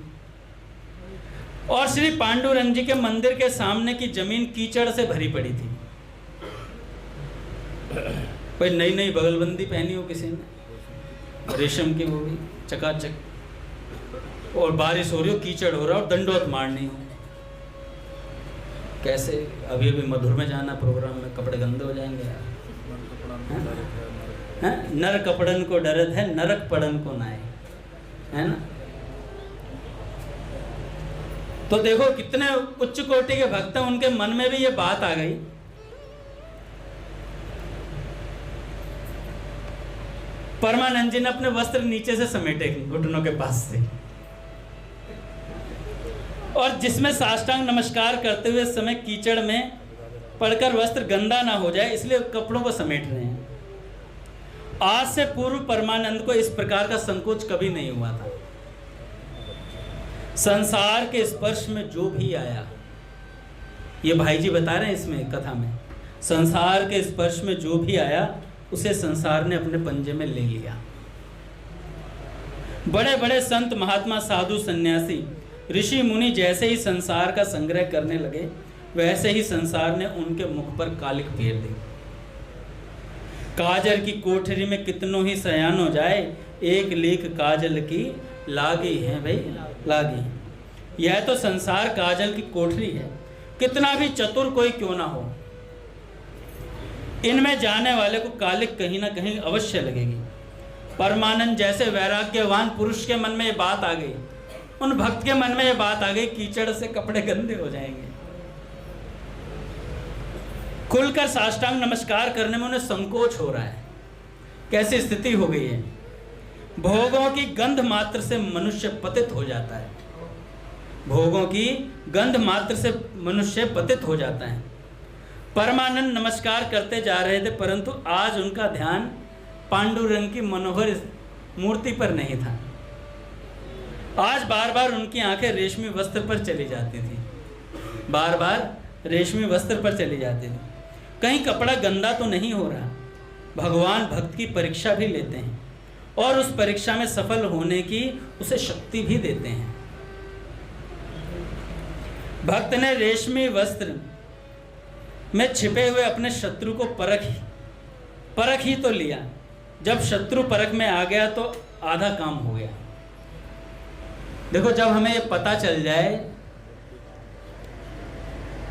Speaker 1: और श्री पांडुरंग जी के मंदिर के सामने की जमीन कीचड़ से भरी पड़ी थी। कोई नई नई बगलबंदी पहनी हो किसी ने, रेशम की, वो भी चकाचक, और बारिश हो रही हो, कीचड़ हो रहा हो, दंडोत मारनी हो। कैसे अभी अभी मधुर में जाना प्रोग्राम में, कपड़े गंदे हो जाएंगे यार। नर कपड़न को डरत है, नरक पड़न को नाय, है ना। तो देखो कितने उच्च कोटि के भक्त हैं, उनके मन में भी ये बात आ गई। परमानंद जी ने अपने वस्त्र नीचे से समेटे घुटनों के पास से, और जिसमें साष्टांग नमस्कार करते हुए समय कीचड़ में पड़कर वस्त्र गंदा ना हो जाए, इसलिए कपड़ों को समेट रहे हैं। आज से पूर्व परमानंद को इस प्रकार का संकोच कभी नहीं हुआ था। संसार के स्पर्श में जो भी आया, ये भाई जी बता रहे हैं इसमें कथा में, संसार के स्पर्श में जो भी आया उसे संसार ने अपने पंजे में ले लिया। बड़े बड़े संत महात्मा साधु सन्यासी ऋषि मुनि जैसे ही संसार का संग्रह करने लगे, वैसे ही संसार ने उनके मुख पर कालिक फेर दी। काजल की कोठरी में कितनों ही सयान हो जाए, एक लीक काजल की लागी है भाई, लागी। यह तो संसार काजल की कोठरी है, कितना भी चतुर कोई क्यों ना हो, इनमें जाने वाले को कालिक कहीं ना कहीं अवश्य लगेगी। परमानंद जैसे वैराग्यवान पुरुष के मन में ये बात आ गई, उन भक्त के मन में ये बात आ गई, कीचड़ से कपड़े गंदे हो जाएंगे। खुलकर साष्टांग नमस्कार करने में उन्हें संकोच हो रहा है। कैसी स्थिति हो गई है। भोगों की गंध मात्र से मनुष्य पतित हो जाता है। भोगों की गंध मात्र से मनुष्य पतित हो जाता है। परमानंद नमस्कार करते जा रहे थे, परंतु आज उनका ध्यान पांडुरंग की मनोहर मूर्ति पर नहीं था। आज बार बार उनकी आंखें रेशमी वस्त्र पर चली जाती थी, बार बार रेशमी वस्त्र पर चली जाती थी। कहीं कपड़ा गंदा तो नहीं हो रहा। भगवान भक्त की परीक्षा भी लेते हैं और उस परीक्षा में सफल होने की उसे शक्ति भी देते हैं। भक्त ने रेशमी वस्त्र में छिपे हुए अपने शत्रु को परख ही तो लिया। जब शत्रु परख में आ गया तो आधा काम हो गया। देखो, जब हमें ये पता चल जाए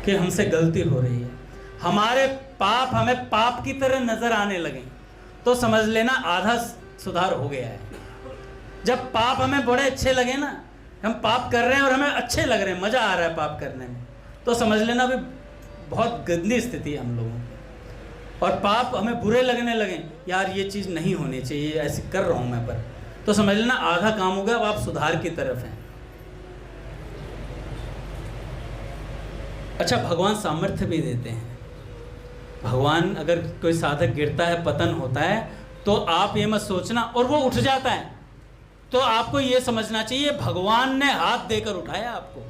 Speaker 1: कि हमसे गलती हो रही है, हमारे पाप हमें पाप की तरह नजर आने लगे, तो समझ लेना आधा सुधार हो गया है। जब पाप हमें बड़े अच्छे लगे ना, हम पाप कर रहे हैं और हमें अच्छे लग रहे हैं, मजा आ रहा है पाप करने में, तो समझ लेना अभी बहुत गंदी स्थिति है हम लोगों की। और पाप हमें बुरे लगने लगे, यार ये चीज़ नहीं होनी चाहिए, ऐसे कर रहा हूँ मैं, पर तो समझ लेना आधा काम हो गया, अब आप सुधार की तरफ हैं। अच्छा, भगवान सामर्थ्य भी देते हैं। भगवान, अगर कोई साधक गिरता है, पतन होता है, तो आप ये मत सोचना और वो उठ जाता है, तो आपको ये समझना चाहिए भगवान ने हाथ देकर उठाया आपको।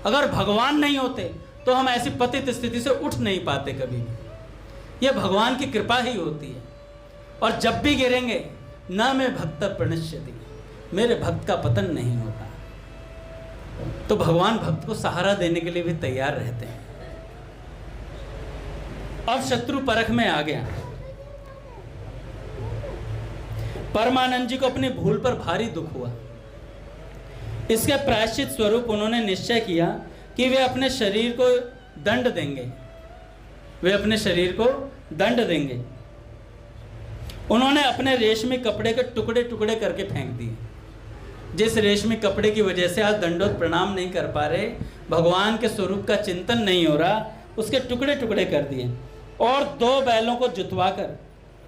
Speaker 1: अगर भगवान नहीं होते तो हम ऐसी पतित स्थिति से उठ नहीं पाते कभी भी। यह भगवान की कृपा ही होती है। और जब भी गिरेंगे, ना मैं भक्त प्रणश्यति, मेरे भक्त का पतन नहीं होता। तो भगवान भक्त को सहारा देने के लिए भी तैयार रहते हैं। अब शत्रु परख में आ गया। परमानंद जी को अपनी भूल पर भारी दुख हुआ। इसके प्रायश्चित स्वरूप उन्होंने निश्चय किया कि वे अपने शरीर को दंड देंगे। उन्होंने अपने रेशमी कपड़े के टुकड़े टुकड़े करके फेंक दिए। जिस रेशमी कपड़े की वजह से आज दंडोत प्रणाम नहीं कर पा रहे, भगवान के स्वरूप का चिंतन नहीं हो रहा, उसके टुकड़े टुकड़े कर दिए और 2 बैलों को जुतवाकर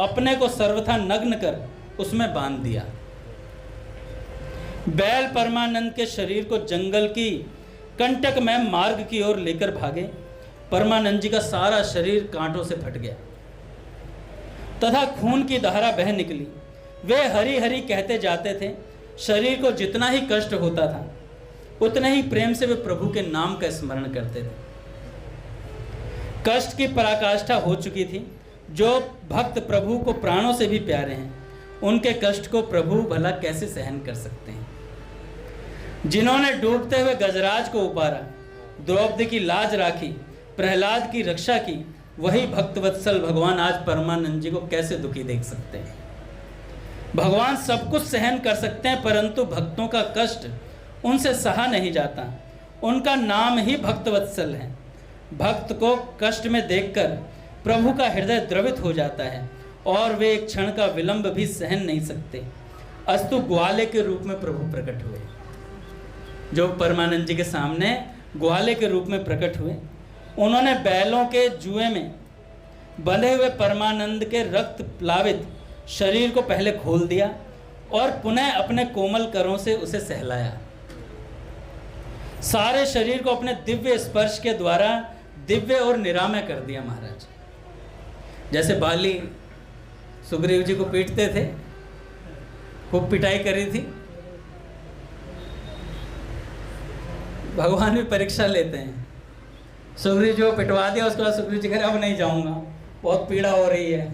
Speaker 1: अपने को सर्वथा नग्न कर उसमें बांध दिया। बैल परमानंद के शरीर को जंगल की कंटक में मार्ग की ओर लेकर भागे। परमानंद जी का सारा शरीर कांटों से फट गया तथा खून की धारा बह निकली। वे हरि हरि कहते जाते थे। शरीर को जितना ही कष्ट होता था, उतने ही प्रेम से वे प्रभु के नाम का स्मरण करते थे। कष्ट की पराकाष्ठा हो चुकी थी। जो भक्त प्रभु को प्राणों से भी प्यारे हैं, उनके कष्ट को प्रभु भला कैसे सहन कर सकते हैं। जिन्होंने डूबते हुए गजराज को उबारा, द्रौपदी की लाज राखी, प्रहलाद की रक्षा की, वही भक्तवत्सल भगवान आज परमानंद जी को कैसे दुखी देख सकते हैं। भगवान सब कुछ सहन कर सकते हैं, परंतु भक्तों का कष्ट उनसे सहा नहीं जाता। उनका नाम ही भक्तवत्सल है। भक्त को कष्ट में देखकर प्रभु का हृदय द्रवित हो जाता है और वे एक क्षण का विलंब भी सहन नहीं सकते। अस्तु ग्वाले के रूप में प्रभु प्रकट हुए। जो परमानंद जी के सामने ग्वाले के रूप में प्रकट हुए, उन्होंने बैलों के जुए में बंधे हुए परमानंद के रक्त प्लावित शरीर को पहले खोल दिया और पुनः अपने कोमल करों से उसे सहलाया। सारे शरीर को अपने दिव्य स्पर्श के द्वारा दिव्य और निरामय कर दिया महाराज। जैसे बाली सुग्रीव जी को पीटते थे, खूब पिटाई करी थी, भगवान भी परीक्षा लेते हैं। सुग्रीव जी को पिटवा दिया, उसके बाद सुग्रीव जी कह रहे अब नहीं जाऊंगा, बहुत पीड़ा हो रही है।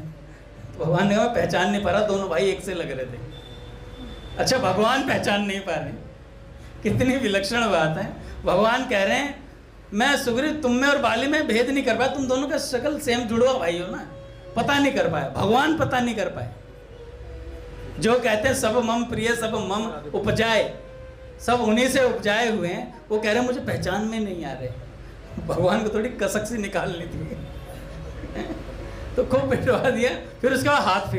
Speaker 1: तो भगवान ने कहा पहचान नहीं पा रहा, दोनों भाई एक से लग रहे थे। अच्छा, भगवान पहचान नहीं पा रहे, कितनी विलक्षण बात है। भगवान कह रहे हैं मैं सुग्रीव तुम में और बाली में भेद नहीं कर पाया, तुम दोनों का शक्ल सेम जुड़वा भाई हो ना, पता नहीं कर पाया। भगवान पता नहीं कर पाए। जो कहते हैं सब मम प्रिय सब मम उपजाए, सब उन्हीं से उपजाए हुए हैं, वो कह रहे हैं मुझे पहचान में नहीं आ रहे। भगवान को थोड़ी कसक सी निकालनी थी तो खूब पिटवा दिया। फिर उसके बाद हाथ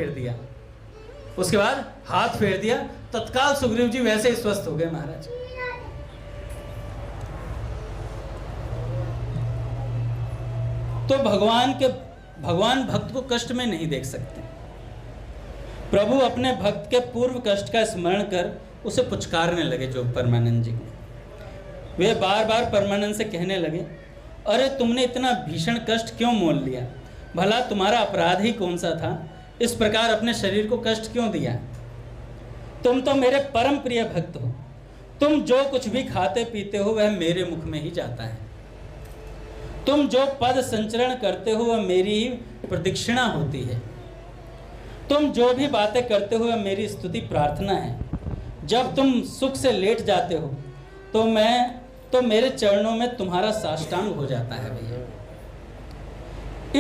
Speaker 1: फेर दिया, तत्काल सुग्रीव जी वैसे ही स्वस्थ हो गए महाराज। तो भगवान भक्त को कष्ट में नहीं देख सकते। प्रभु अपने भक्त के पूर्व कष्ट का स्मरण कर उसे पुचकारने लगे। जो परमानंद जी को वे बार बार परमानंद से कहने लगे, अरे तुमने इतना भीषण कष्ट क्यों मोल लिया? भला तुम्हारा अपराध ही कौन सा था? इस प्रकार अपने शरीर को कष्ट क्यों दिया? तुम तो मेरे परम प्रिय भक्त हो। तुम जो कुछ भी खाते पीते हो वह मेरे मुख में ही जाता है। तुम जो पद संचरण करते हो वह मेरी ही प्रदक्षिणा होती है। तुम जो भी बातें करते हो वह मेरी स्तुति प्रार्थना है। जब तुम सुख से लेट जाते हो तो मेरे चरणों में तुम्हारा साष्टांग हो जाता है भैया।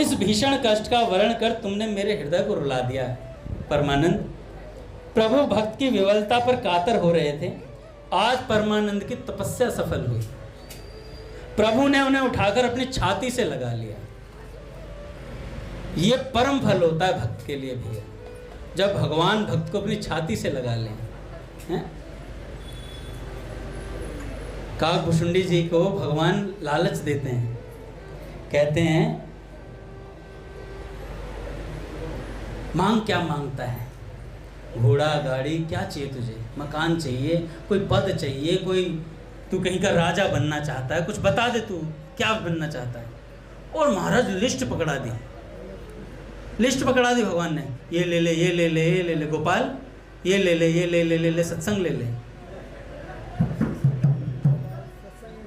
Speaker 1: इस भीषण कष्ट का वर्णन कर तुमने मेरे हृदय को रुला दिया है परमानंद। प्रभु भक्त की विवलता पर कातर हो रहे थे, आज परमानंद की तपस्या सफल हुई। प्रभु ने उन्हें उठाकर अपनी छाती से लगा लिया। ये परम फल होता है भक्त के लिए भैया, जब भगवान भक्त को अपनी छाती से लगा लें। हैं? काकभुशुंडी जी को भगवान लालच देते हैं, कहते हैं मांग क्या मांगता है, घोड़ा गाड़ी क्या चाहिए तुझे, मकान चाहिए, कोई पद चाहिए, कोई तू कहीं का राजा बनना चाहता है, कुछ बता दे तू क्या बनना चाहता है। और महाराज लिस्ट पकड़ा दी, लिस्ट पकड़ा दी भगवान ने, ये ले ले, ये ले ले, ये ले ले गोपाल, ये ले ले, ये ले ले, ले ले सत्संग ले ले।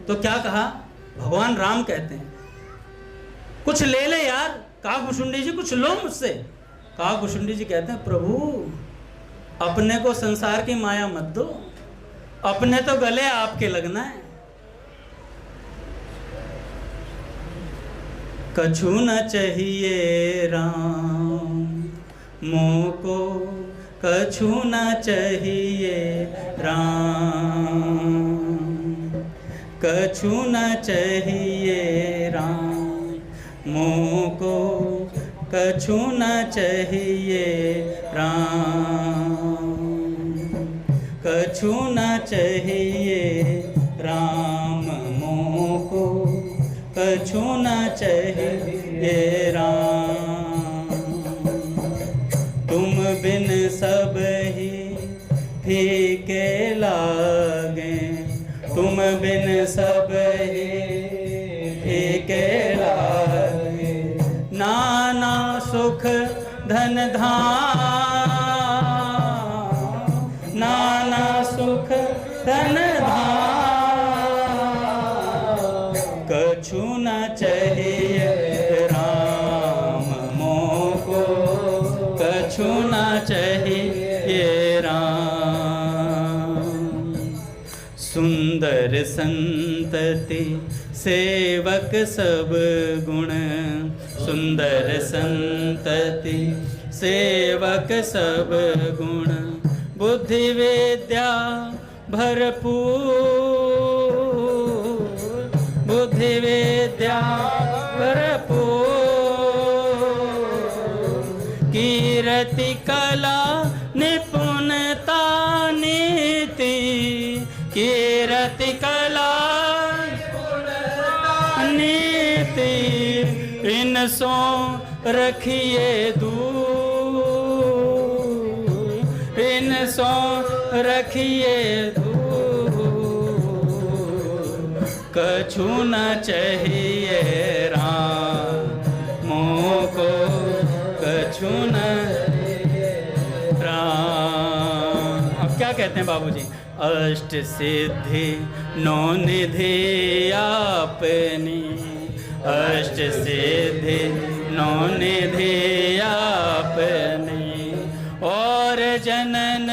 Speaker 1: तो क्या कहा भगवान राम कहते हैं कुछ ले ले यार, काकभुशुंडी जी कुछ लो मुझसे। काकभुशुंडी जी कहते हैं प्रभु अपने को संसार की माया मत दो, अपने तो गले आपके लगना है। कछु न चाहिए राम मोको, कछु न चाहिए राम, कछु न चाहिए राम मोको, कछु न चाहिए राम, कछु न चाहिए राम मोको, कछु न चाहिए राम। तुम बिन सब ही फीके लागे, तुम बिन सब ही फीके लागे, नाना सुख धन धाम, नाना सुख धन धाम, कछु न चाहिए राम मोको, कछु न चाहिए राम। सुंदर संतति सेवक सब गुण, सुंदर संतति सेवक सब गुण, बुद्धि विद्या भरपूर, बुद्धि विद्या भरपूर, कीर्ति कला निपुणता नीति, कीर्ति कला नीति, इन सो रखिए दूर, इन सो रखिए दूर, कछु न चाहिए राम मोको, कछु न राम। अब क्या कहते हैं बाबूजी, अष्ट सिद्धि नौ निधि आपनी, अष्ट सिद्धि नौ निधि आपनी, और जनन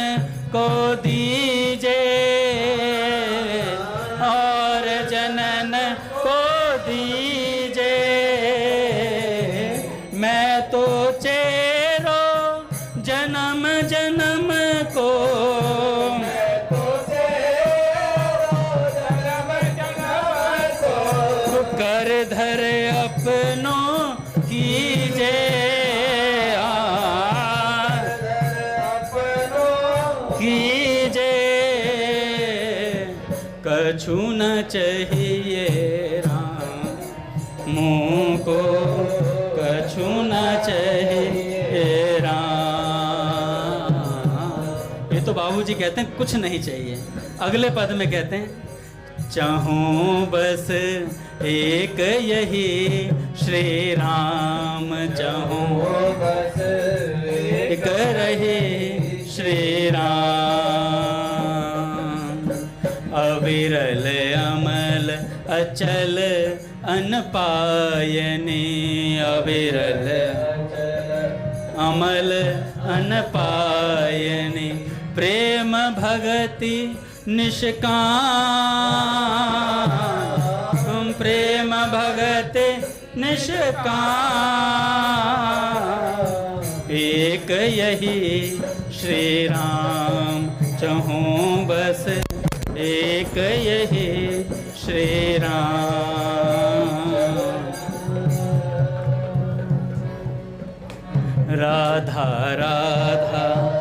Speaker 1: को दीजे, और जनन को दीजे, मैं तो चेरो जन्म जन्म को, कर धर अपनों कीजे, कीजे, कछु न चाहिए राम मोको, कछु न चाहिए राम। ये तो बाबूजी कहते हैं कुछ नहीं चाहिए। अगले पद में कहते हैं चाहूं बस एक यही श्री राम, चाहूं बस एक रही श्री राम, अविरल अमल अचल अनपायनी, अविरल अमल अनपायनी, प्रेम भगति निष्काम, निष्काम। एक यही श्री राम चहूँ बस, एक यही श्री राम। राधा राधा